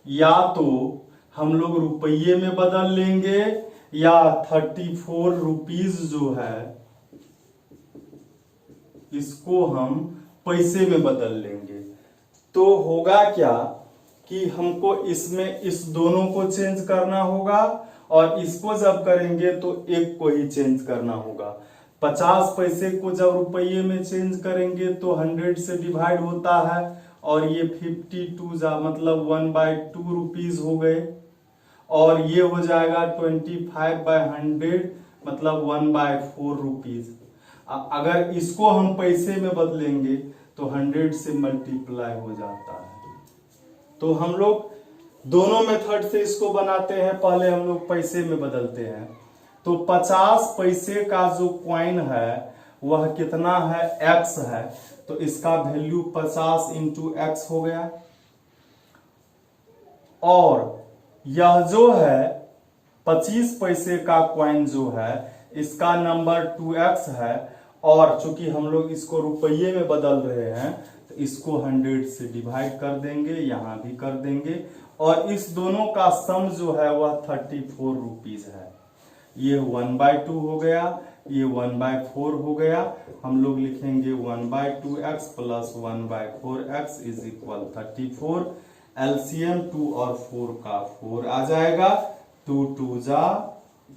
या तो हम लोग रुपये में बदल लेंगे या 34 रुपीज जो है इसको हम पैसे में बदल लेंगे। तो होगा क्या कि हमको इसमें इस दोनों को चेंज करना होगा और इसको जब करेंगे तो एक को ही चेंज करना होगा। 50 पैसे को जब रुपये में चेंज करेंगे तो 100 से डिवाइड होता है और ये 52 जा मतलब 1/2 रुपीज हो गए और ये हो जाएगा 25/100 मतलब 1/4 रुपीज। अगर इसको हम पैसे में बदलेंगे तो 100 से मल्टीप्लाई हो जाता है। तो हम लोग दोनों मेथड से इसको बनाते हैं। पहले हम लोग पैसे में बदलते हैं। तो 50 पैसे का जो क्वाइन है वह कितना है, x है। तो इसका वैल्यू 50 इंटू एक्स हो गया। और यह जो है 25 पैसे का क्वाइन जो है इसका नंबर 2x है और चूंकि हम लोग इसको रुपये में बदल रहे हैं तो इसको 100 से डिवाइड कर देंगे, यहां भी कर देंगे और इस दोनों का सम जो है वह 34 रुपीज है। ये 1/2 हो गया, ये 1/4 हो गया। हम लोग लिखेंगे 1/2x plus 1/4x is equal 34। LCM 2 और 4 का 4 आ जाएगा, 2 2 जा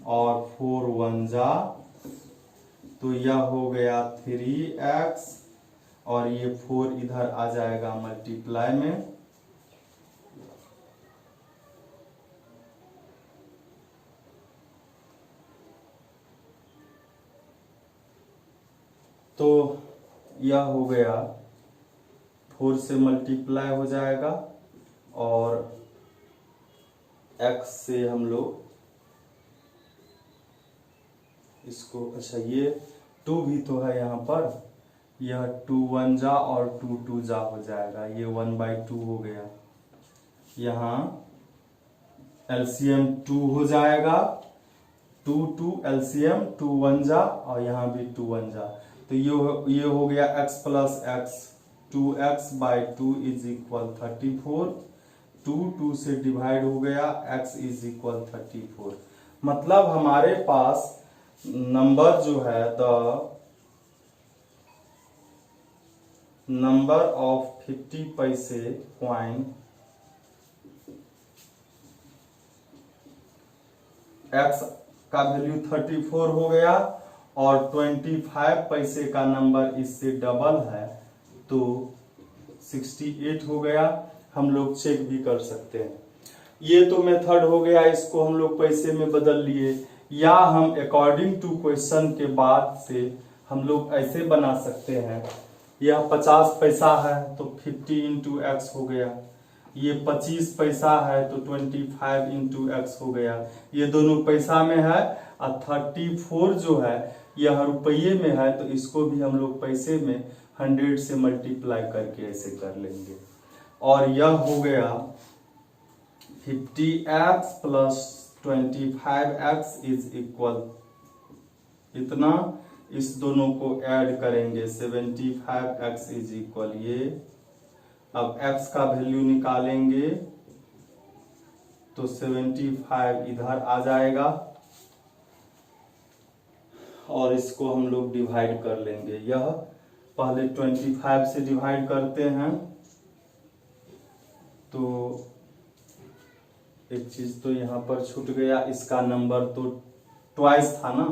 और 4 1 जा, तो यह हो गया 3x और ये 4 इधर आ जाएगा मल्टीप्लाई में। तो यह हो गया 4 से मल्टीप्लाई हो जाएगा और x से हम लोग इसको, अच्छा ये 2 भी तो है यहाँ पर, यह 2 1 जा और 2 2 जा हो जाएगा, ये 1/2 हो गया। यहाँ एलसीएम 2 हो जाएगा, 2 2 एलसीएम 2 1 जा और यहाँ भी 2 1 जा, तो ये हो गया x plus x, 2x/2 is equal 34। 2 2 से डिवाइड हो गया, x इज इक्वल 34। मतलब हमारे पास नंबर जो है द नंबर ऑफ 50 पैसे क्वाइन x का वैल्यू 34 हो गया और 25 पैसे का नंबर इससे डबल है तो 68 हो गया। हम लोग चेक भी कर सकते हैं। ये तो मेथड हो गया, इसको हम लोग पैसे में बदल लिए, या हम अकॉर्डिंग टू क्वेश्चन के बाद से हम लोग ऐसे बना सकते हैं। यह 50 पैसा है तो 50 इंटू एक्स हो गया ये 25 पैसा है तो 25 इंटू एक्स हो गया, ये दोनों पैसा में है। और 34 जो है यह रुपये में है, तो इसको भी हम लोग पैसे में 100 से मल्टीप्लाई करके ऐसे कर लेंगे। और यह हो गया 50x plus 25x is equal इतना, इस दोनों को ऐड करेंगे 75x इज इक्वल ये। अब x का वैल्यू निकालेंगे तो 75 इधर आ जाएगा और इसको हम लोग डिवाइड कर लेंगे। यह पहले 25 से डिवाइड करते हैं तो एक चीज तो यहाँ पर छूट गया, इसका नंबर तो ट्वाइस था ना,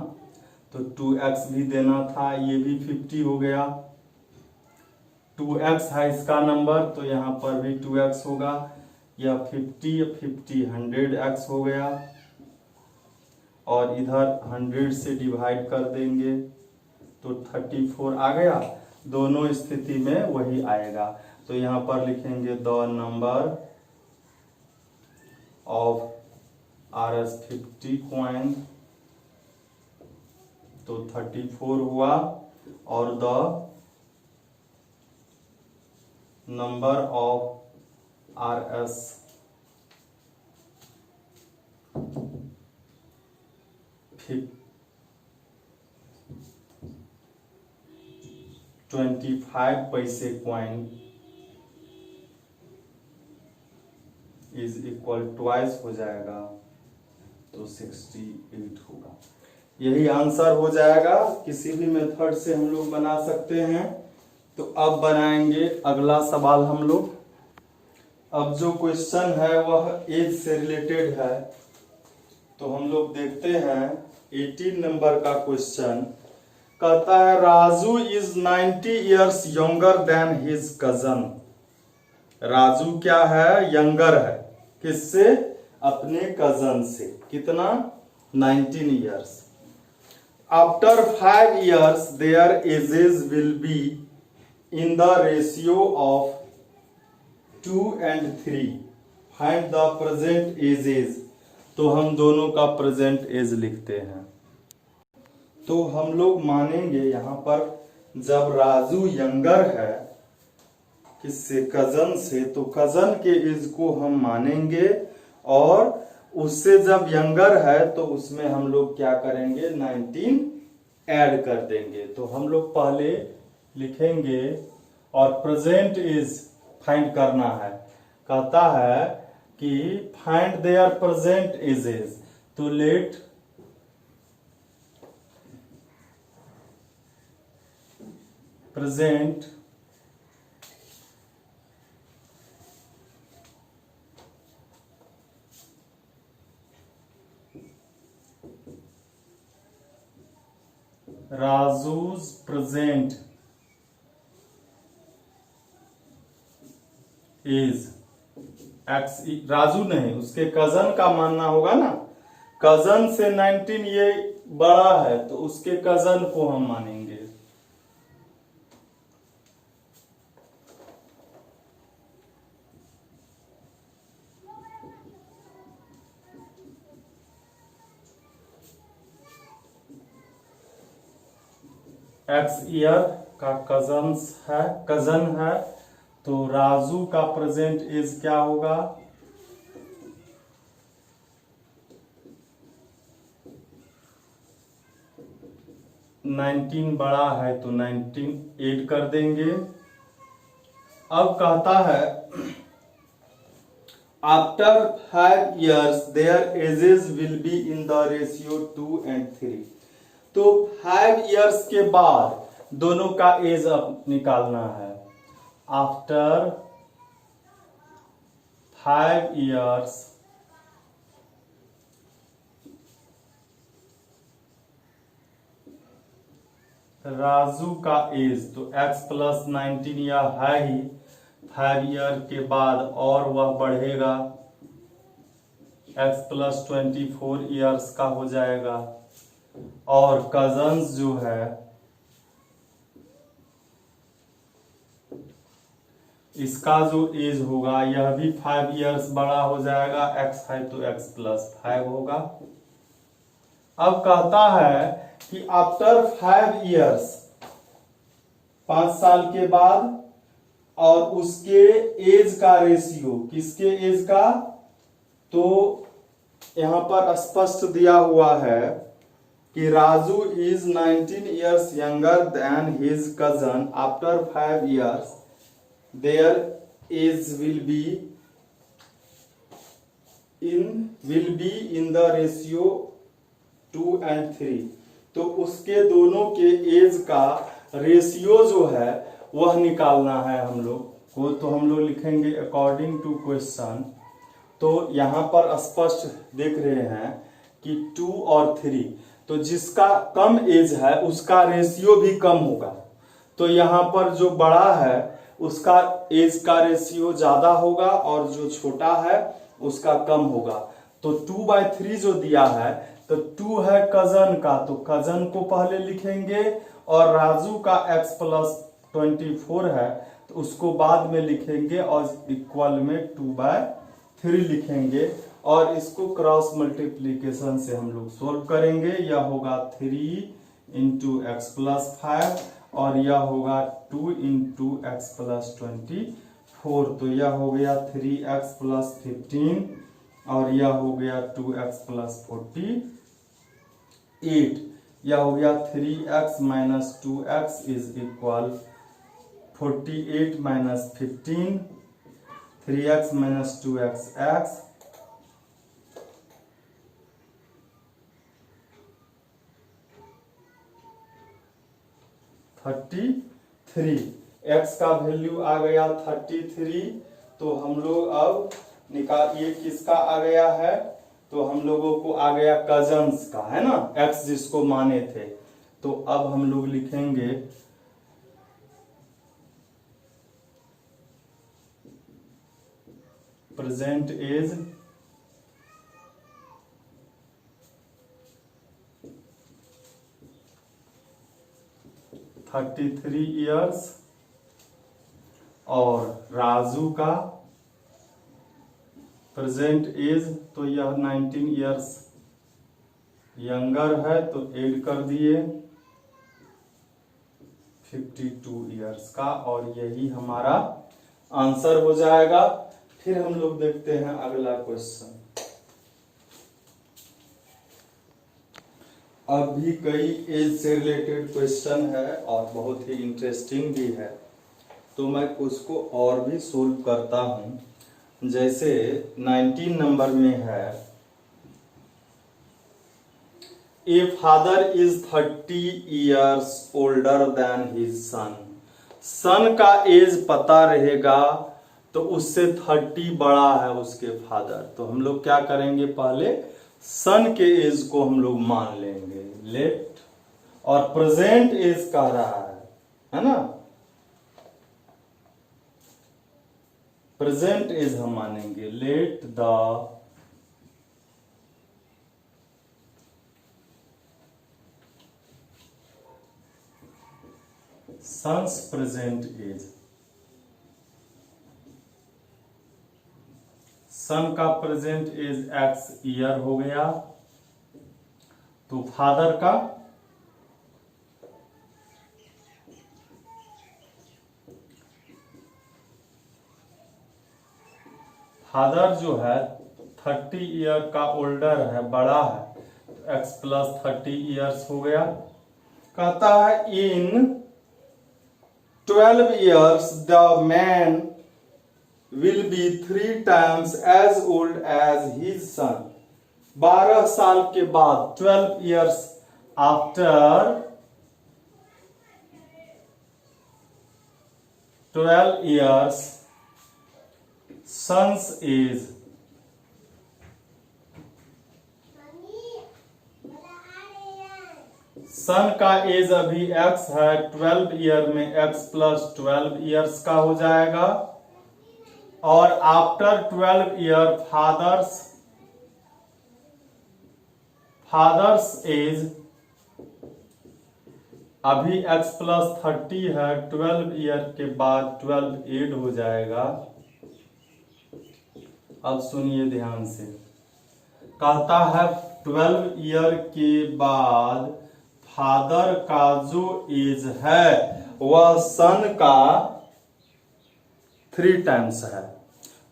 तो 2x भी देना था, ये भी 50 हो गया। 2x है इसका नंबर तो यहाँ पर भी 2x होगा। यह 50 100x हो गया और इधर 100 से डिवाइड कर देंगे तो 34 आ गया। दोनों स्थिति में वही आएगा, तो यहाँ पर लिखेंगे the number of RS50 coin, तो 34 हुआ। और द नंबर ऑफ RS 25 पैसे कॉइन इज इक्वल ट्वाइस हो जाएगा तो 68 होगा। यही आंसर हो जाएगा। किसी भी मेथड से हम लोग बना सकते हैं। तो अब बनाएंगे अगला सवाल हम लोग। अब जो क्वेश्चन है वह एज से रिलेटेड है, तो हम लोग देखते हैं 18 नंबर का क्वेश्चन। कहता है Raju is 90 years younger than his cousin. Raju क्या है? यंगर है। किससे? अपने कजन से। कितना? 19 years. After 5 years their ages will be in the ratio of 2 and 3. Find the present ages. तो हम दोनों का प्रेजेंट एज लिखते हैं। तो हम लोग मानेंगे यहाँ पर जब राजू यंगर है किससे? कजन से, तो कजन के एज को हम मानेंगे और उससे जब यंगर है तो उसमें हम लोग क्या करेंगे? 19 ऐड कर देंगे। तो हम लोग पहले लिखेंगे और प्रेजेंट एज फाइंड करना है। कहता है कि फाइंड देयर प्रेजेंट एजेस। तो let present Raju's present is X. Raju नहीं, उसके कजन का मानना होगा ना। कजन से 19 ये बड़ा है तो उसके कजन को हम मानेंगे। एक्स ईयर का कजन है तो राजू का प्रेजेंट एज क्या होगा? नाइनटीन बड़ा है तो 19 ऐड कर देंगे। अब कहता है after 5 years their ages will be in the ratio 2 and 3. तो 5 years के बाद दोनों का एज अब निकालना है। आफ्टर 5 years राजू का एज, तो x प्लस 19 यह है ही। 5 ईयर के बाद और वह बढ़ेगा, x प्लस 24 ईयर्स का हो जाएगा। और कजन्स जो है इसका जो एज होगा यह भी 5 इयर्स बड़ा हो जाएगा, x5 तो x प्लस 5 होगा। अब कहता है कि आफ्टर 5 इयर्स, 5 साल के बाद, और उसके एज का रेशियो, किसके एज का, तो यहां पर स्पष्ट दिया हुआ है कि Raju is 19 years younger than his cousin, after 5 years there age will be in the ratio 2 and 3। तो उसके दोनों के एज का रेशियो जो है वह निकालना है हम लोग को। तो हम लोग लिखेंगे अकॉर्डिंग टू क्वेश्चन। तो यहां पर स्पष्ट देख रहे हैं कि 2 और 3, तो जिसका कम एज है उसका रेशियो भी कम होगा। तो यहां पर जो बड़ा है उसका एज का रेशियो ज्यादा होगा और जो छोटा है उसका कम होगा। तो 2/3 जो दिया है, तो 2 है कजन का, तो कजन को पहले लिखेंगे, और राजू का x प्लस 24 है तो उसको बाद में लिखेंगे, और इक्वल में 2/3 लिखेंगे, और इसको क्रॉस मल्टीप्लीकेशन से हम लोग सोल्व करेंगे। यह होगा 3 इंटू एक्स प्लस 5 और यह होगा 2 इंटू एक्स प्लस 24। तो यह हो गया 3x प्लस 15 और यह हो गया 2x प्लस 48। यह हो गया 3x minus 2x is equal 48 minus 15, 3x minus 2x x, x का वैल्यू आ गया 33। तो हम लोग अब ये किसका आ गया है, तो हम लोगों को आ गया कजन्स का, है ना, x जिसको माने थे। तो अब हम लोग लिखेंगे प्रेजेंट एज (33 इयर्स) और राजू का प्रेजेंट एज, तो यह 19 इयर्स यंगर है तो ऐड कर दिए 52 इयर्स का, और यही हमारा आंसर हो जाएगा। फिर हम लोग देखते हैं अगला क्वेश्चन। अब भी कई एज से रिलेटेड क्वेश्चन है और बहुत ही इंटरेस्टिंग भी है, तो मैं उसको और भी सोल्व करता हूं। जैसे 19 नंबर में है, a father is 30 years older than his son. Son का एज पता रहेगा तो उससे 30 बड़ा है उसके फादर, तो हम लोग क्या करेंगे, पहले सन के एज को हम लोग मान लेंगे, लेट, और प्रेजेंट एज कह रहा है ना, प्रेजेंट एज हम मानेंगे, let the son's present age. Son का प्रेजेंट एज x ईयर हो गया, तो फादर का जो है 30 ईयर का ओल्डर है, बड़ा है, तो x प्लस 30 ईयर्स हो गया। कहता है इन 12 years the man will be 3 times as old as his son। 12 साल के बाद, 12 years after 12 years son's age, सन का एज अभी x है, 12 ईयर में x प्लस 12 ईयर्स का हो जाएगा, और आफ्टर 12 ईयर फादर्स एज अभी x प्लस 30 है, 12 ईयर के बाद 12 ऐड हो जाएगा। अब सुनिए ध्यान से, कहता है 12 ईयर के बाद फादर का जो एज है वह सन का 3 टाइम्स है।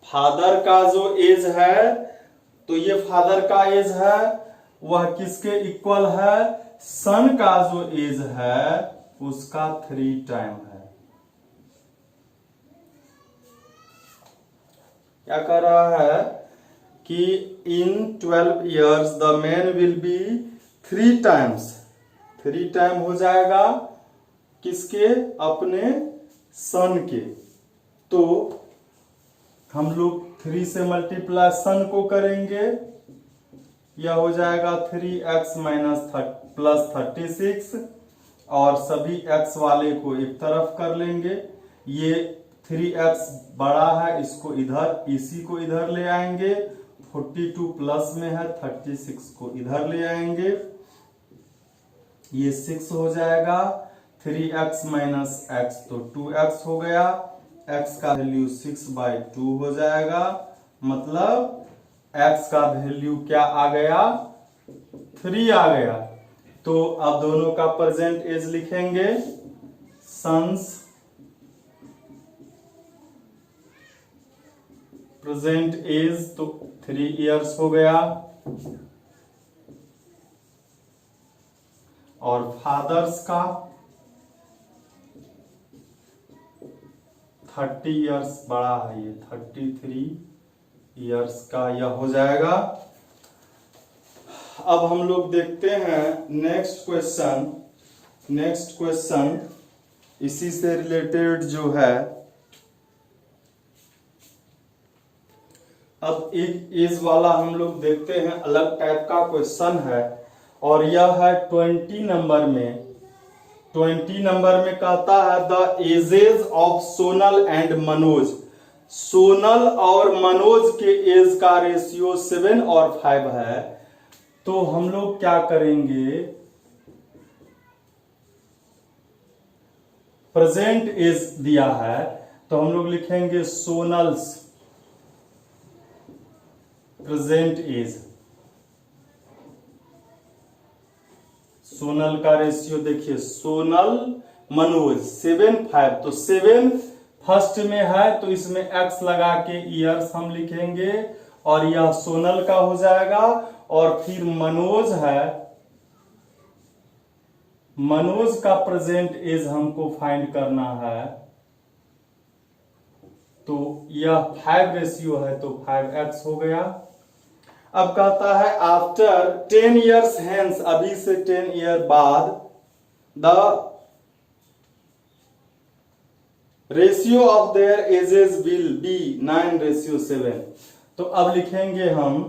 फादर का जो एज है, तो ये फादर का एज है वह किसके इक्वल है? सन का जो एज है उसका 3 टाइम है। क्या कह रहा है कि इन 12 years the man will be 3 times, 3 time हो जाएगा किसके? अपने सन के। तो हम लोग 3 से मल्टीप्लाई सन को करेंगे, यह हो जाएगा 3x प्लस 36 और सभी x वाले को एक तरफ कर लेंगे। ये 3x बड़ा है, इसको इधर, इसी को इधर ले आएंगे। 42 प्लस में है, 36 को इधर ले आएंगे, ये 6 हो जाएगा। 3x माइनस x तो 2x हो गया, x का वैल्यू 6/2 हो जाएगा। मतलब x का वैल्यू क्या आ गया? 3 आ गया। तो अब दोनों का प्रेजेंट एज लिखेंगे, सन्स प्रेजेंट एज, तो 3 इयर्स हो गया। और फादर्स का 30 इयर्स बड़ा है, ये 33 इयर्स का यह हो जाएगा। अब हम लोग देखते हैं नेक्स्ट क्वेश्चन। नेक्स्ट क्वेश्चन इसी से रिलेटेड जो है, अब एक एज वाला हम लोग देखते हैं, अलग टाइप का क्वेश्चन है और यह है 20 नंबर में। 20 नंबर में कहता है the ages of Sonal and Manoj. Sonal और मनोज के एज का रेशियो 7 और 5 है। तो हम लोग क्या करेंगे? प्रेजेंट एज दिया है तो हम लोग लिखेंगे सोनल्स प्रेजेंट एज। सोनल का रेशियो देखिए, सोनल मनोज 7 5, तो 7 फर्स्ट में है तो इसमें x लगा के ईयर्स हम लिखेंगे और यह सोनल का हो जाएगा। और फिर मनोज है, मनोज का प्रेजेंट एज हमको फाइंड करना है, तो यह 5 रेशियो है तो 5x हो गया। अब कहता है आफ्टर 10 years हेंस, अभी से 10 ईयर बाद, the ratio of their ages will be 9:7। तो अब लिखेंगे हम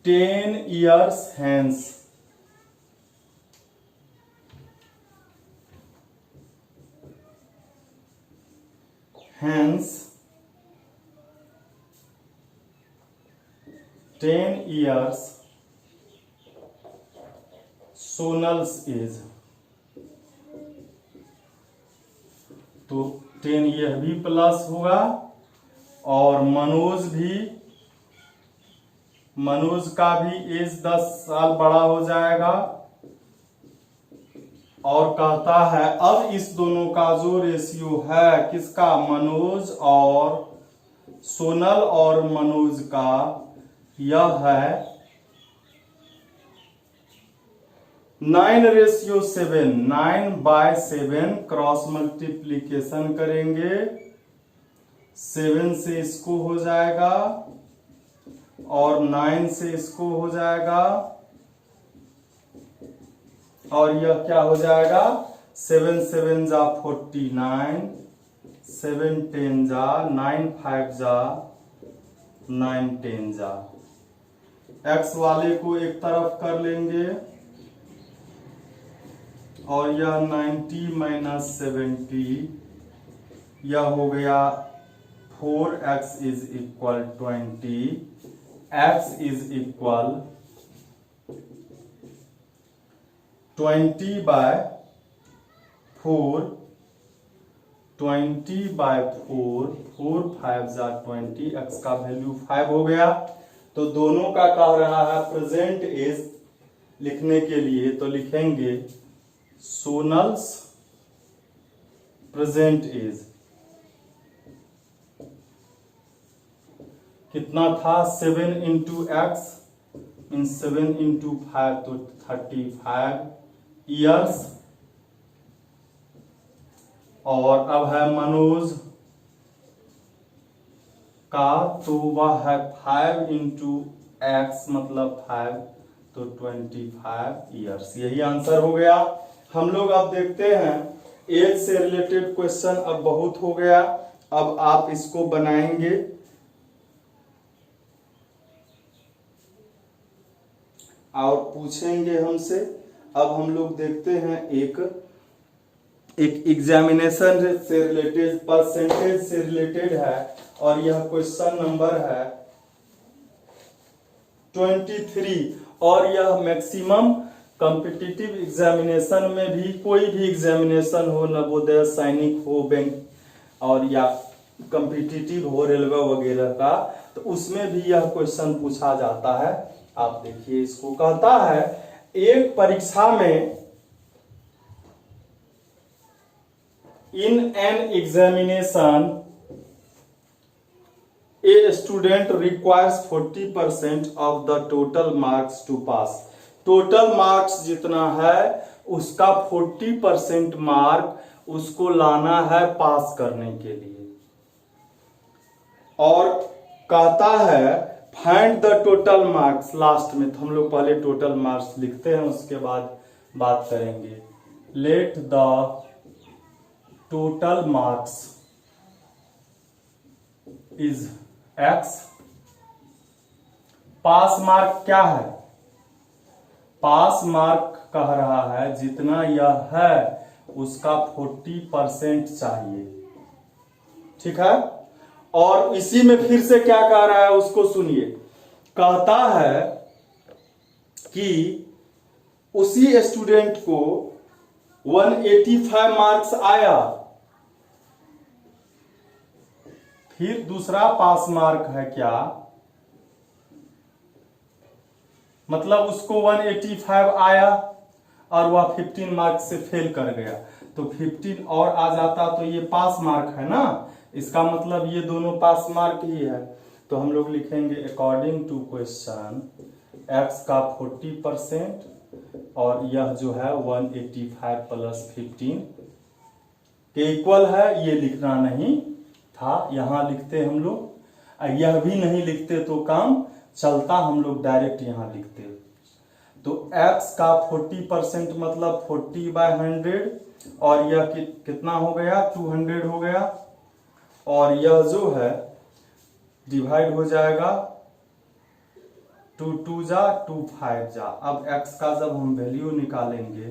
10 years hence, hence 10 years Sonal's age. तो 10 यह भी प्लस होगा और मनोज भी, मनोज का भी एज 10 साल बड़ा हो जाएगा। और कहता है अब इस दोनों का जो रेशियो है किसका? मनोज और सोनल और मनोज का, यह है 9:7। 9/7 क्रॉस मल्टीप्लीकेशन करेंगे, 7 से इसको हो जाएगा और 9 से इसको हो जाएगा और यह क्या हो जाएगा? 7 7 जा 49, 7 10 जा 9 5 जा 9 10 जा। x वाले को एक तरफ कर लेंगे और यह 90 माइनस 70, यह हो गया 4x is equal 20, x is equal 20/4, 20/4, 4 5 जा 20, x का वैल्यू 5 हो गया। तो दोनों का कह रहा है प्रेजेंट एज लिखने के लिए, तो लिखेंगे सोनल्स प्रेजेंट एज कितना था 7 इंटू एक्स इन 7 इंटू 5 तो 35 ईयर्स। और अब है मनोज का, तो वह है 5 इंटू एक्स मतलब 5 तो 25 ईयर्स। यही आंसर हो गया। हम लोग अब देखते हैं एज से रिलेटेड क्वेश्चन अब बहुत हो गया। अब आप इसको बनाएंगे और पूछेंगे हमसे। अब हम लोग देखते हैं एक एग्जामिनेशन से रिलेटेड, परसेंटेज से रिलेटेड है और यह क्वेश्चन नंबर है 23। और यह मैक्सिमम कॉम्पिटिटिव एग्जामिनेशन में भी, कोई भी एग्जामिनेशन हो, नवोदय सैनिक हो, बैंक और या कॉम्पिटिटिव हो रेलवे वगैरह का, तो उसमें भी यह क्वेश्चन पूछा जाता है। आप देखिए, इसको कहता है एक परीक्षा में in an examination a student requires 40% of the total marks to pass. Total marks जितना है उसका 40% मार्क उसको लाना है पास करने के लिए। और कहता है find the total marks last में। तो हम लोग पहले टोटल मार्क्स लिखते हैं, उसके बाद बात करेंगे। Let the total marks is x। Pass mark क्या है? पास मार्क कह रहा है जितना यह है उसका 40% चाहिए, ठीक है। और इसी में फिर से क्या कह रहा है उसको सुनिए। कहता है कि उसी स्टूडेंट को 185 मार्क्स आया, फिर दूसरा पास मार्क है क्या, मतलब उसको 185 आया और वह 15 मार्क्स से फेल कर गया, तो 15 और आ जाता तो ये पास मार्क है ना। इसका मतलब ये दोनों पास मार्क ही है। तो हम लोग लिखेंगे अकॉर्डिंग टू क्वेश्चन x का 40% और यह जो है 185 प्लस 15 के इक्वल है। ये लिखना नहीं था, यहां लिखते हम लोग। यह भी नहीं लिखते तो काम चलता, हम लोग डायरेक्ट यहां लिखते। तो x का 40% मतलब 40/100 और यह कितना हो गया 200 हो गया। और यह जो है डिवाइड हो जाएगा 2 2 जा 2 5 जा। अब x का जब हम वैल्यू निकालेंगे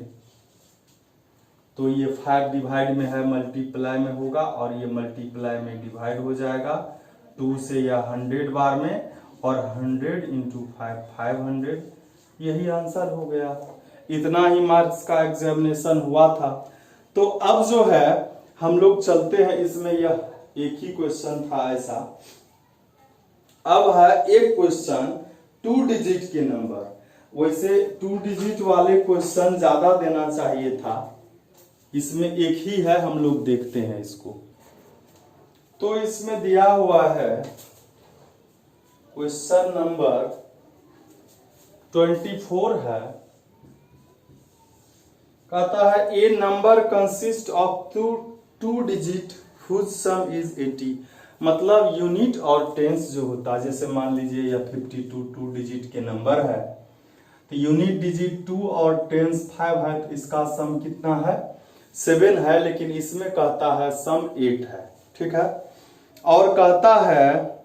तो ये 5 डिवाइड में है, मल्टीप्लाई में होगा और ये मल्टीप्लाई में डिवाइड हो जाएगा। 2 से यह 100 बार में और 100 इंटू 5 500। यही आंसर हो गया। इतना ही मार्क्स का एग्जामिनेशन हुआ था। तो अब जो है हम लोग चलते हैं, इसमें यह एक ही क्वेश्चन था ऐसा। अब है एक क्वेश्चन 2 डिजिट के नंबर। वैसे 2 डिजिट वाले क्वेश्चन ज्यादा देना चाहिए था, इसमें एक ही है, हम लोग देखते हैं इसको। तो इसमें दिया हुआ है क्वेश्चन नंबर 24 है। कहता है a number consist of two digit whose sum is 80। मतलब यूनिट और टेंस जो होता है, जैसे मान लीजिए यह 52 2 डिजिट के नंबर है, तो यूनिट डिजिट 2 और टेंस 5 है, तो इसका सम कितना है 7 है। लेकिन इसमें कहता है सम 8 है, ठीक है। और कहता है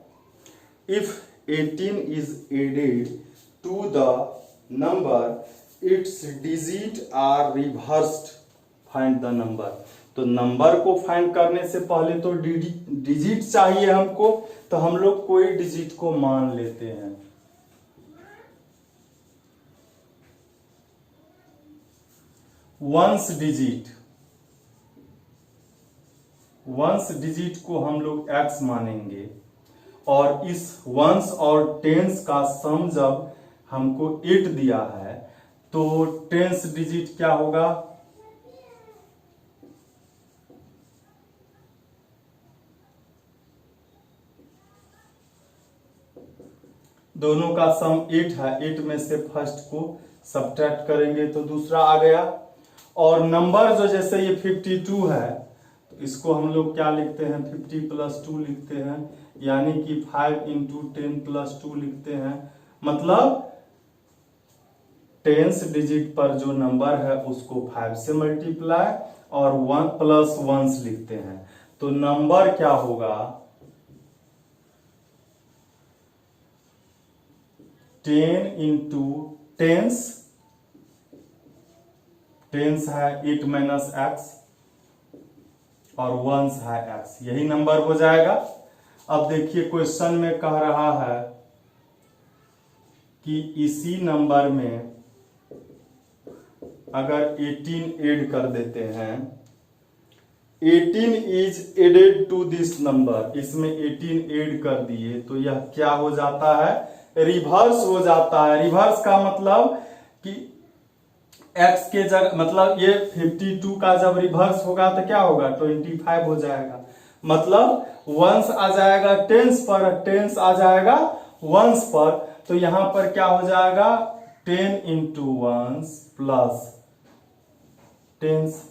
if 18 is added to the number its digit are reversed, find the number. तो नंबर को फाइंड करने से पहले तो डिजिट चाहिए हमको, तो हम लोग कोई डिजिट को मान लेते हैं। वंस डिजिट को हम लोग x मानेंगे, और इस वंस और टेंस का सम जब हमको 8 दिया है तो टेंस डिजिट क्या होगा? दोनों का सम 8 है, 8 में से फर्स्ट को सब्ट्रैक्ट करेंगे तो दूसरा आ गया। और नंबर जो जैसे ये 52 है तो इसको हम लोग क्या लिखते हैं? 50 + 2 लिखते हैं, यानी कि 5 × 10 + 2 लिखते हैं। मतलब टेंस डिजिट पर जो नंबर है उसको 5 से मल्टीप्लाई और 1 + 1 लिखते हैं। तो नंबर क्या होगा? 10 × टेंस है 8 - x और 1 है x, यही नंबर हो जाएगा। अब देखिए क्वेश्चन में कह रहा है कि इसी नंबर में अगर 18 ऐड कर देते हैं, 18 is added to this number, इसमें 18 ऐड कर दिए तो यह क्या हो जाता है? रिवर्स हो जाता है। रिवर्स का मतलब कि x के जगह, मतलब ये 52 का जब रिवर्स होगा तो क्या होगा? 25 हो जाएगा। मतलब वंस आ जाएगा टेंस पर, टेंस आ जाएगा वंस पर, तो यहां पर क्या हो जाएगा? 10 × 1 + टेंस।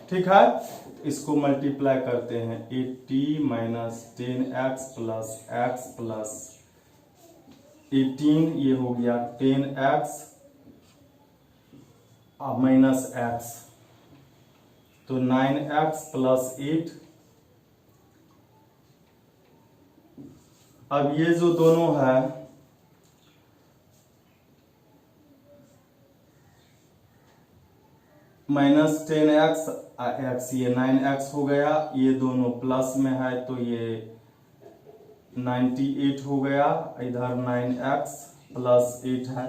ठीक है, इसको मल्टीप्लाई करते हैं। 80 - 10x + x + 18, ये हो गया 10x - x, तो 9x + 8। अब ये जो दोनों है -10x x, ये 9x हो गया, ये दोनों प्लस में है तो ये 98 हो गया। इधर 9x + 8 है,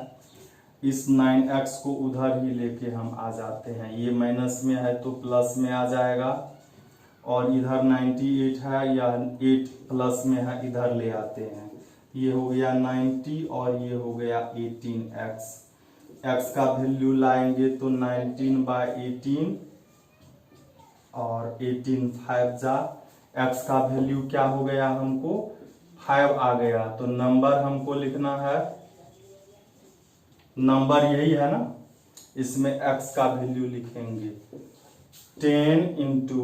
इस 9x को उधर ही लेके हम आ जाते हैं, ये माइनस में है तो प्लस में आ जाएगा, और इधर 98 है या 8 प्लस में है, इधर ले आते हैं। ये हो गया 90 और ये हो गया 18x। x का वैल्यू लाएंगे तो 19/18 और 18 5 जा, x का वैल्यू क्या हो गया? हमको 5 आ गया। तो नंबर हमको लिखना है, नंबर यही है ना, इसमें x का वैल्यू लिखेंगे 10 ×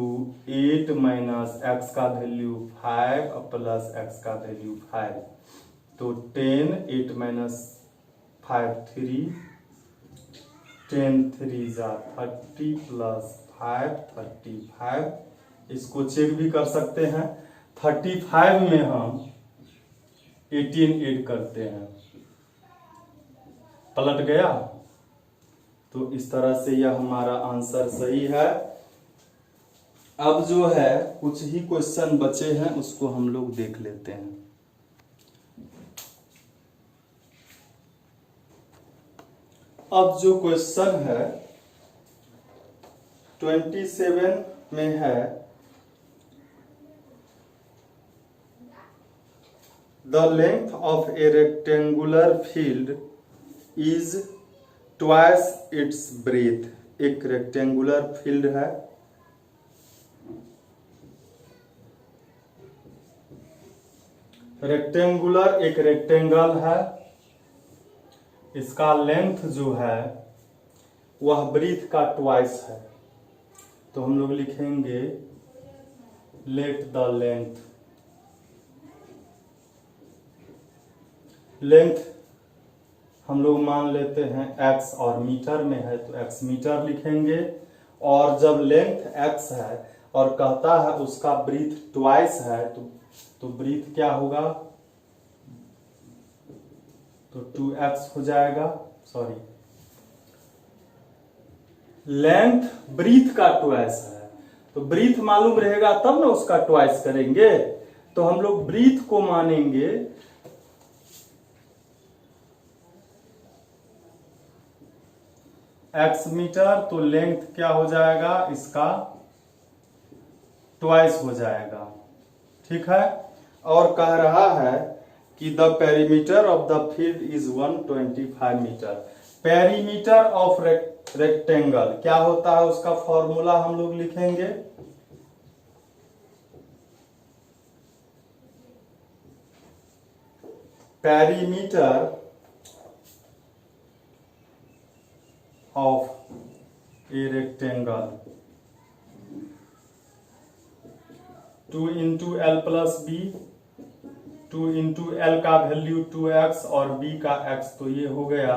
8 - x का वैल्यू 5 + x का वैल्यू 5, तो 10 8 - 5 3, 10 3 जा 30 + 5 35। इसको चेक भी कर सकते हैं, 35 में हम 18 ऐड करते हैं, पलट गया। तो इस तरह से यह हमारा आंसर सही है। अब जो है कुछ ही क्वेश्चन बचे हैं, उसको हम लोग देख लेते हैं। अब जो क्वेश्चन है 27 में है, the length of A rectangular field is twice its breath. एक रेक्टेंगुलर फील्ड है, रेक्टेंगुलर एक रेक्टेंगल है, इसका लेंथ जो है वह ब्रीथ का ट्वाइस है। तो हम लोग लिखेंगे लेट द लेंथ हम लोग मान लेते हैं x, और मीटर में है तो x मीटर लिखेंगे। और जब लेंथ x है और कहता है उसका ब्रीथ ट्वाइस है, तो ब्रीथ क्या होगा? तो 2x हो जाएगा। सॉरी, लेंथ ब्रीथ का ट्वाइस है, तो ब्रीथ मालूम रहेगा तब ना उसका ट्वाइस करेंगे। तो हम लोग ब्रीथ को मानेंगे x मीटर, तो लेंथ क्या हो जाएगा इसका ट्वाइस हो जाएगा। ठीक है। और कह रहा है कि the perimeter of the field is 125 metre. Perimeter of rectangle क्या होता है, उसका फॉर्मूला हम लोग लिखेंगे। Perimeter of a rectangle 2 into L plus B, 2 into L का वैल्यू 2x और b का x, तो ये हो गया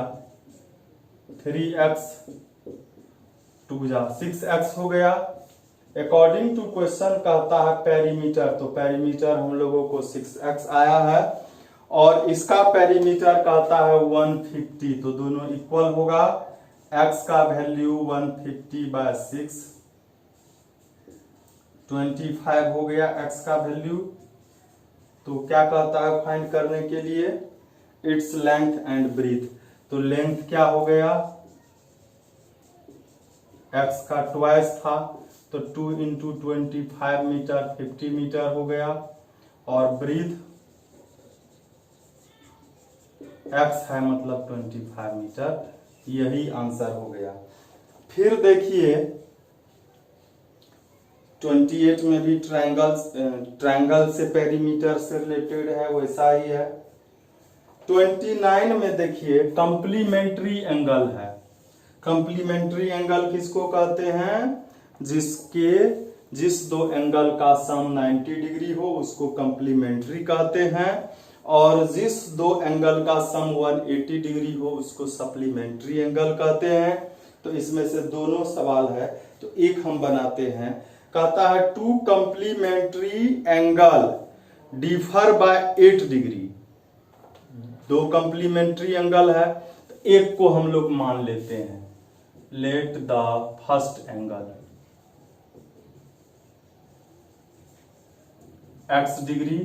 3x, 2 जा 6x हो गया। अकॉर्डिंग टू क्वेश्चन कहता है पेरीमीटर, तो पेरीमीटर हम लोगों को 6x आया है और इसका पेरीमीटर कहता है 150, तो दोनों इक्वल होगा। x का वैल्यू 150/6 25 हो गया x का वैल्यू। तो क्या कहता है फाइंड करने के लिए, इट्स लेंथ एंड ब्रीथ। तो लेंथ क्या हो गया, x का ट्वाइस था, तो 2 इंटू 25 मीटर 50 मीटर हो गया। और ब्रीथ x है मतलब 25 मीटर, यही आंसर हो गया। फिर देखिए 28 में भी ट्रायंगल से पेरीमीटर से रिलेटेड है, वैसा ही है। 29 में देखिए कंप्लीमेंट्री एंगल है। कंप्लीमेंट्री एंगल किसको कहते हैं, जिस दो एंगल का सम 90 डिग्री हो उसको कंप्लीमेंट्री कहते हैं, और जिस दो एंगल का सम 180 डिग्री हो उसको सप्लीमेंट्री एंगल कहते हैं। तो इसमें से दोनों सवाल है, तो एक हम बनाते हैं। कहता है two complementary angle differ by 8 degree. दो कंप्लीमेंट्री एंगल है, तो एक को हम लोग मान लेते हैं, let the first angle x degree,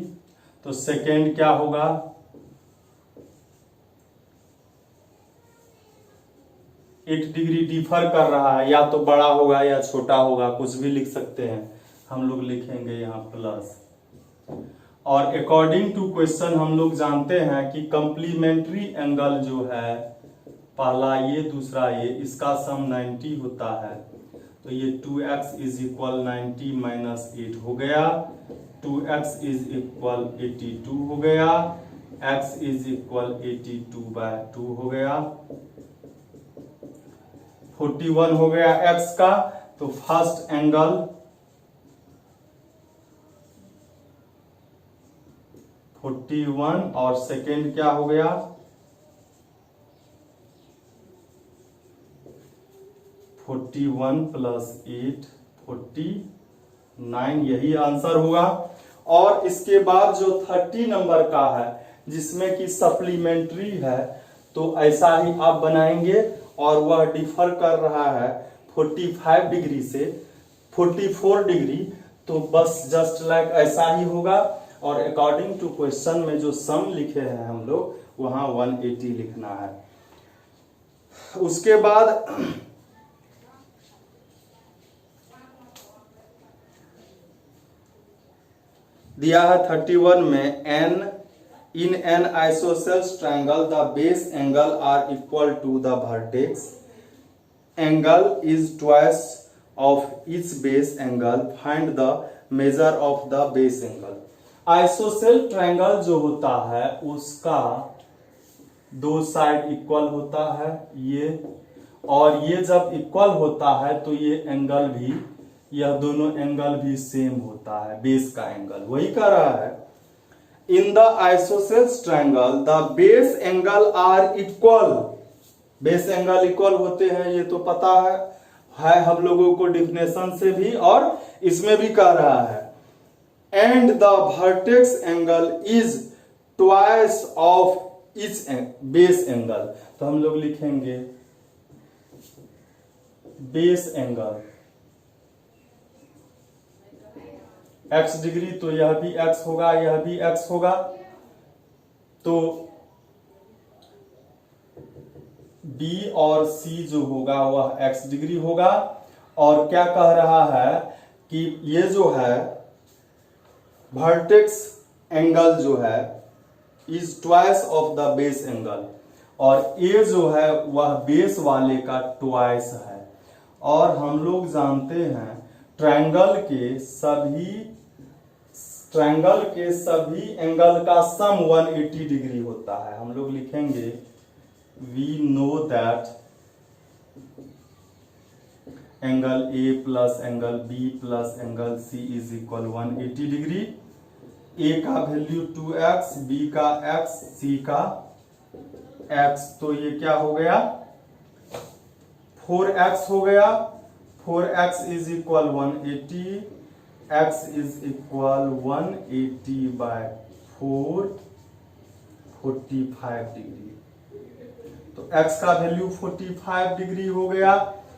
तो सेकेंड क्या होगा 8 डिग्री डिफर कर रहा है, या तो बड़ा होगा या छोटा होगा, कुछ भी लिख सकते हैं। हम लोग लिखेंगे यहाँ प्लस। और अकॉर्डिंग टू क्वेश्चन हम लोग जानते हैं कि कंप्लीमेंट्री एंगल जो है, पहला ये दूसरा ये, इसका सम 90 होता है। तो ये 2x इज इक्वल 90 माइनस 8 हो गया, 2x इज इक्वल 82 हो गया, x इज इक्वल 82/2 हो गया, 41 हो गया x का। तो फर्स्ट एंगल 41 और सेकेंड क्या हो गया 41 प्लस 8 49, यही आंसर होगा। और इसके बाद जो 30 नंबर का है जिसमें कि सप्लीमेंट्री है, तो ऐसा ही आप बनाएंगे और वह डिफर कर रहा है 45 डिग्री से 44 डिग्री, तो बस जस्ट लाइक ऐसा ही होगा। और अकॉर्डिंग टू क्वेश्चन में जो सम लिखे हैं हम लोग वहां 180 लिखना है। उसके बाद दिया है 31 में in an isosceles triangle the base angle are equal to the vertex angle is twice of each base angle, find the measure of the base angle. Isosceles triangle जो होता है उसका दो साइड इक्वल होता है ये, और ये जब इक्वल होता है तो ये एंगल भी, यह दोनों एंगल भी सेम होता है, बेस का एंगल। वही कह रहा है in the isosceles triangle the base angle are equal. Base angle equal होते हैं ये तो पता है हम लोगों को डिफिनेशन से भी, और इसमें भी कह रहा है and the vertex angle is twice of each base angle. तो हम लोग लिखेंगे बेस एंगल x डिग्री, तो यह भी x होगा, यह भी x होगा। तो बी और सी जो होगा वह x डिग्री होगा। और क्या कह रहा है कि ये जो है वर्टेक्स एंगल जो है is twice of the base angle, और ए जो है वह बेस वाले का ट्वाइस है। और हम लोग जानते हैं ट्रायंगल के सभी एंगल का सम 180 डिग्री होता है। हम लोग लिखेंगे we know that angle A plus angle B plus angle C is equal 180 degree. A का वैल्यू 2x, बी का x, सी का x, तो ये क्या हो गया 4x हो गया। 4x is equal 180, x is equal 180 by 4, 45 degree. तो x का वैल्यू 45 डिग्री हो गया।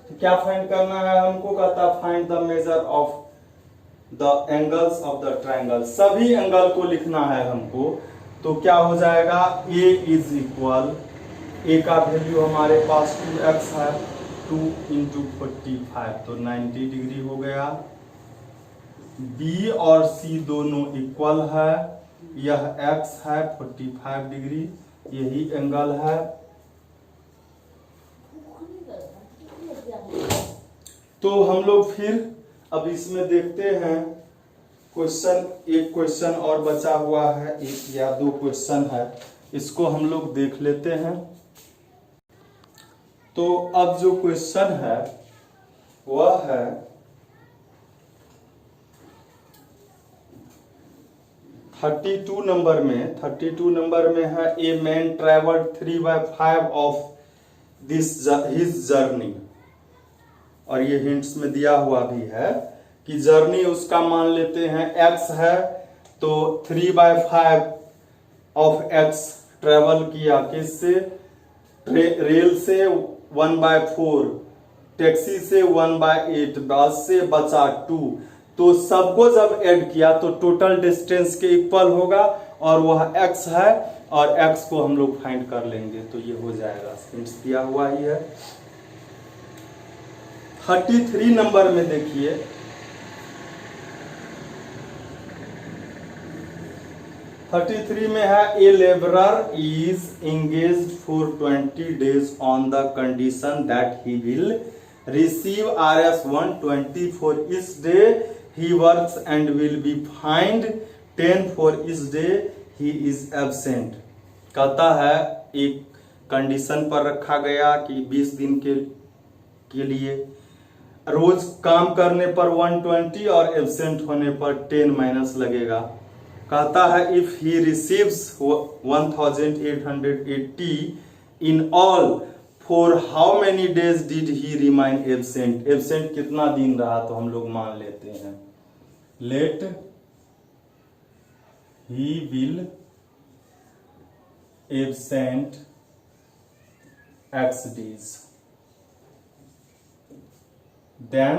तो क्या फाइंड करना है हमको, कहता find the measure of the angles of the triangle. सभी एंगल को लिखना है हमको। तो क्या हो जाएगा a इज इक्वल, a का वैल्यू हमारे पास 2x है, 2 इंटू 45 तो 90 डिग्री हो गया। b और c दोनों इक्वल है, यह x है 45 डिग्री, यही एंगल है। तो हम लोग फिर अब इसमें देखते हैं क्वेश्चन, एक क्वेश्चन और बचा हुआ है, एक या दो क्वेश्चन है, इसको हम लोग देख लेते हैं। तो अब जो क्वेश्चन है वह है 32 नंबर में। 32 नंबर में है a man travelled 3/5 of this his journey, और ये हिंट्स में दिया हुआ भी है कि जर्नी उसका मान लेते हैं x है, तो 3/5 ऑफ x ट्रेवल किया किससे, रेल से 1/4, टैक्सी से 1/8, बस से बचा 2। तो सबको जब ऐड किया तो टोटल डिस्टेंस के इक्वल होगा, और वह x है, और x को हम लोग फाइंड कर लेंगे। तो ये हो जाएगा, हिंट्स दिया हुआ ही है। 33 नंबर में देखिए, में है a labourer is engaged for 20 days on the condition that he will receive RS 120 for each day he works and will be fined 10 for each day he is absent. कहता है एक कंडीशन पर रखा गया कि 20 दिन के लिए रोज काम करने पर 120 और एब्सेंट होने पर 10 माइनस लगेगा। कहता है if he receives 1880 in all for how many days did he remain absent. Absent कितना दिन रहा, तो हम लोग मान लेते हैं let he will absent x days, then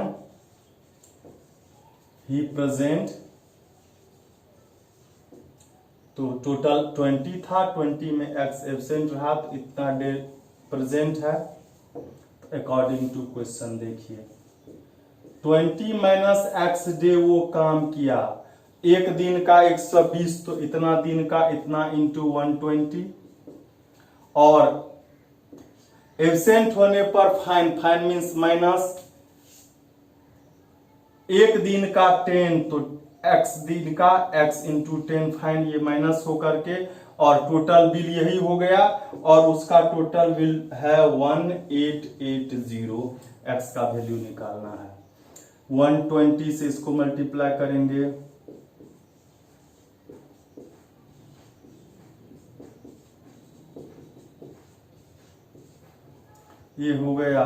he present, तो टोटल 20 था, 20 में x एब्सेंट रहा, तो इतना डे प्रेजेंट है। अकॉर्डिंग टू क्वेश्चन देखिए 20 माइनस x डे वो काम किया, एक दिन का 120, तो इतना दिन का इतना इंटू 120, और एब्सेंट होने पर फाइन मीन्स माइनस, एक दिन का 10, तो x दिन का x इंटू 10 फाइन, ये माइनस होकर के, और टोटल बिल यही हो गया, और उसका टोटल बिल है 1880। x का वैल्यू निकालना है, 120 से इसको मल्टीप्लाई करेंगे, ये हो गया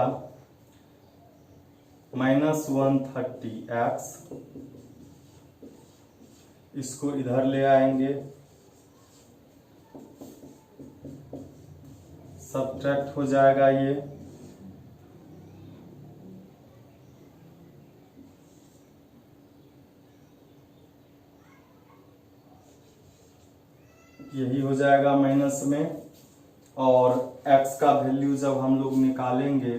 -130x, इसको इधर ले आएंगे, सब्ट्रैक्ट हो जाएगा ये, यही हो जाएगा माइनस में, और x का वैल्यू जब हम लोग निकालेंगे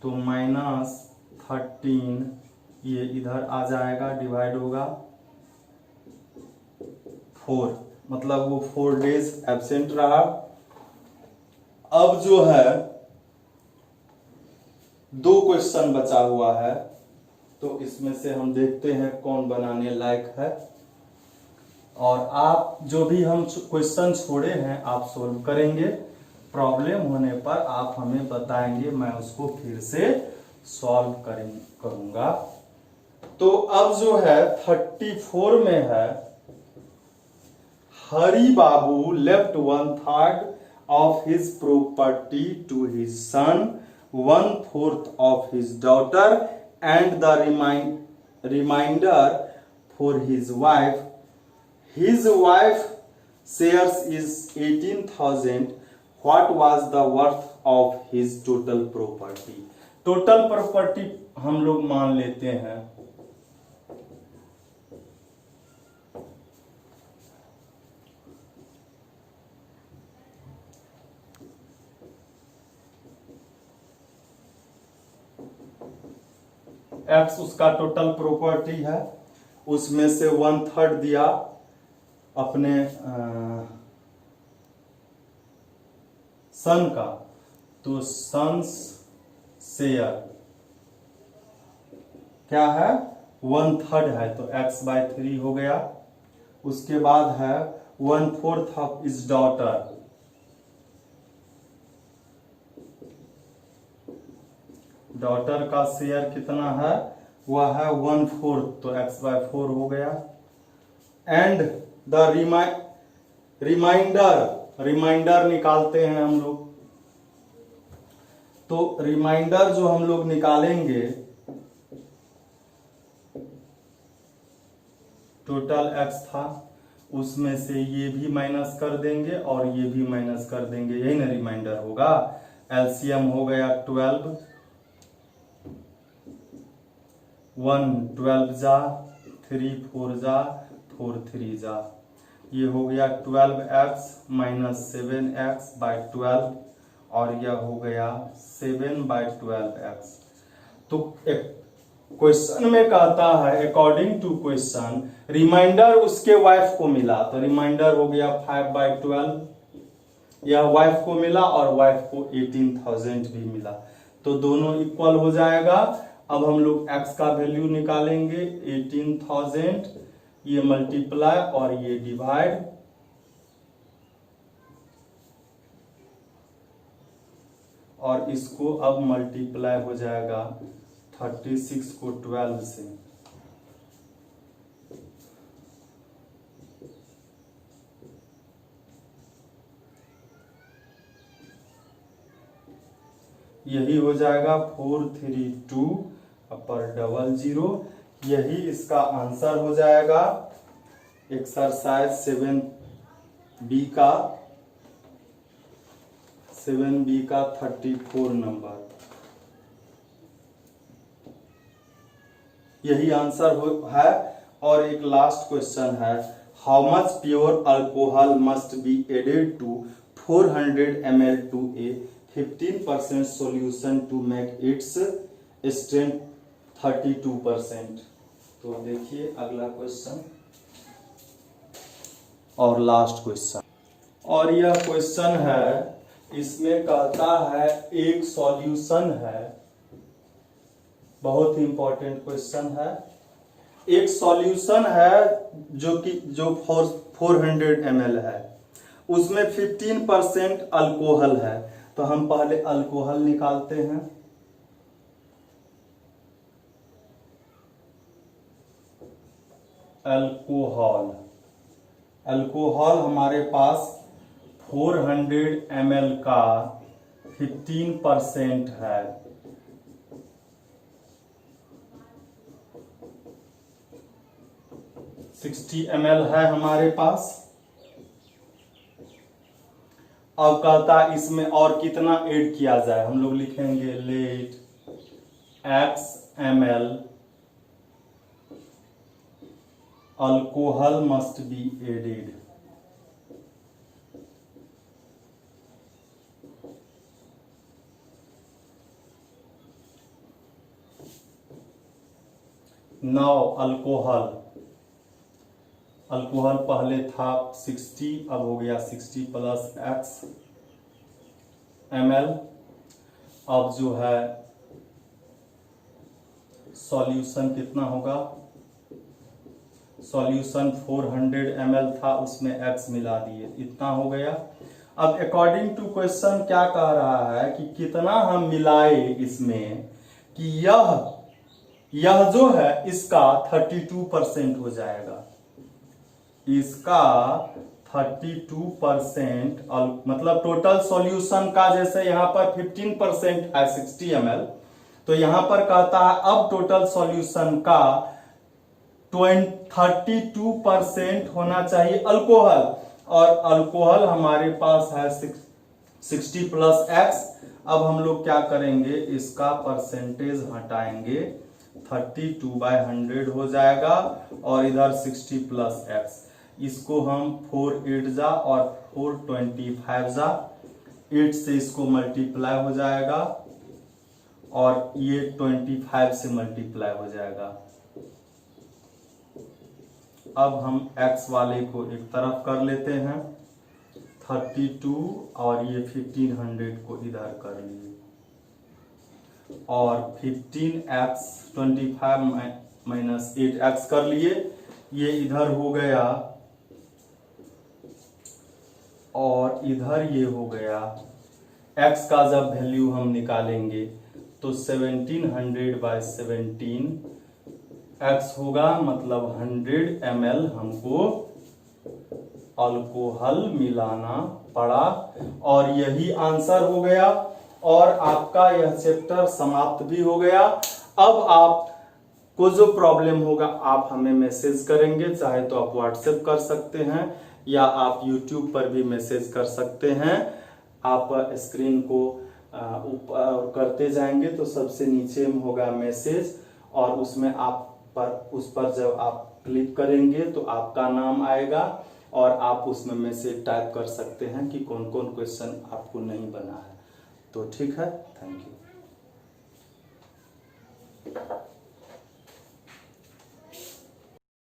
तो -13 ये इधर आ जाएगा, डिवाइड होगा 4, मतलब वो 4 डेज एब्सेंट रहा। अब जो है 2 क्वेश्चन बचा हुआ है, तो इसमें से हम देखते हैं कौन बनाने लायक है। और आप जो भी हम क्वेश्चन छोड़े हैं आप सोल्व करेंगे, प्रॉब्लम होने पर आप हमें बताएंगे, मैं उसको फिर से सॉल्व करूंगा। तो अब जो है 34 में है, हरि बाबू left 1/3 of his property to his son, 1/4 of his daughter, and the remainder for his wife. His wife shares is 18,000. What was the worth of his total property? Total property हम लोग मान लेते हैं x, उसका total property है, उसमें से 1/3 दिया अपने सन का, तो सन्स शेयर क्या है 1/3 है, तो x/3 हो गया। उसके बाद है 1/4 ऑफ इज डॉटर, डॉटर का शेयर कितना है, वह है 1/4, तो x/4 हो गया। एंड द रिमाइंडर निकालते हैं हम लोग, तो रिमाइंडर जो हम लोग निकालेंगे, टोटल x था, उसमें से ये भी माइनस कर देंगे और ये भी माइनस कर देंगे, यही ना रिमाइंडर होगा। एलसीएम हो गया 12, 1 12 जा, 3 4 जा, 4 3 जा, ये हो गया 12x माइनस 7x/12, और यह हो गया 7/12x। तो क्वेश्चन में कहता है अकॉर्डिंग टू क्वेश्चन रिमाइंडर उसके वाइफ को मिला, तो रिमाइंडर हो गया 5/12, यह वाइफ को मिला और वाइफ को 18,000 भी मिला, तो दोनों इक्वल हो जाएगा। अब हम लोग x का वैल्यू निकालेंगे 18,000, ये मल्टीप्लाई और ये डिवाइड, और इसको अब मल्टीप्लाई हो जाएगा 36 को 12 से, यही हो जाएगा 432/00, यही इसका आंसर हो जाएगा। एक्सरसाइज 7B का 34 नंबर, यही आंसर है। और एक लास्ट क्वेश्चन है, how much pure alcohol must be added to 400 ml to a 15% solution to make its strength 32%। तो देखिए अगला क्वेश्चन और लास्ट क्वेश्चन, और यह क्वेश्चन है, इसमें कहता है एक सॉल्यूशन है, बहुत ही इंपॉर्टेंट क्वेश्चन है। एक सॉल्यूशन है जो 400 ml है, उसमें 15% अल्कोहल है, तो हम पहले अल्कोहल निकालते हैं। अल्कोहल हमारे पास 400 ml का 15% है, 60 ml है हमारे पास। अब कहता है इसमें और कितना ऐड किया जाए, हम लोग लिखेंगे let x ml alcohol must be added. Now alcohol पहले था 60, अब हो गया 60 प्लस x ml। अब जो है सॉल्यूशन कितना होगा, सॉल्यूशन 400 ml था, उसमें x मिला दिए, इतना हो गया। अब अकॉर्डिंग टू क्वेश्चन क्या कह रहा है कि कितना हम मिलाए इसमें कि यह जो है इसका 32% हो जाएगा, इसका 32% मतलब टोटल सॉल्यूशन का, जैसे यहां पर 15% है 60 ml, तो यहां पर कहता है अब टोटल सॉल्यूशन का 32% होना चाहिए अल्कोहल, और अल्कोहल हमारे पास है 60 प्लस x। अब हम लोग क्या करेंगे, इसका परसेंटेज हटाएंगे, 32/100 हो जाएगा, और इधर 60 प्लस x, इसको हम 4 8 जा और 4 25 जा, 8 से इसको मल्टीप्लाई हो जाएगा और ये 25 से मल्टीप्लाई हो जाएगा। अब हम x वाले को एक तरफ कर लेते हैं, 32 और ये 1500 को इधर कर लिए, और 15x 25 माइनस 8x कर लिए, ये इधर हो गया और इधर ये हो गया। x का जब वैल्यू हम निकालेंगे तो 1700/17 x होगा, मतलब 100 ml हमको अल्कोहल मिलाना पड़ा, और यही आंसर हो गया, और आपका यह चैप्टर समाप्त भी हो गया। अब आपको जो प्रॉब्लम होगा आप हमें मैसेज करेंगे, चाहे तो आप व्हाट्सएप कर सकते हैं या आप यूट्यूब पर भी मैसेज कर सकते हैं। आप स्क्रीन को ऊपर करते जाएंगे तो सबसे नीचे में होगा मैसेज, और उसमें उस पर जब आप क्लिक करेंगे तो आपका नाम आएगा, और आप उसमें मैसेज टाइप कर सकते हैं कि कौन कौन क्वेश्चन आपको नहीं बना है। तो ठीक है, थैंक यू।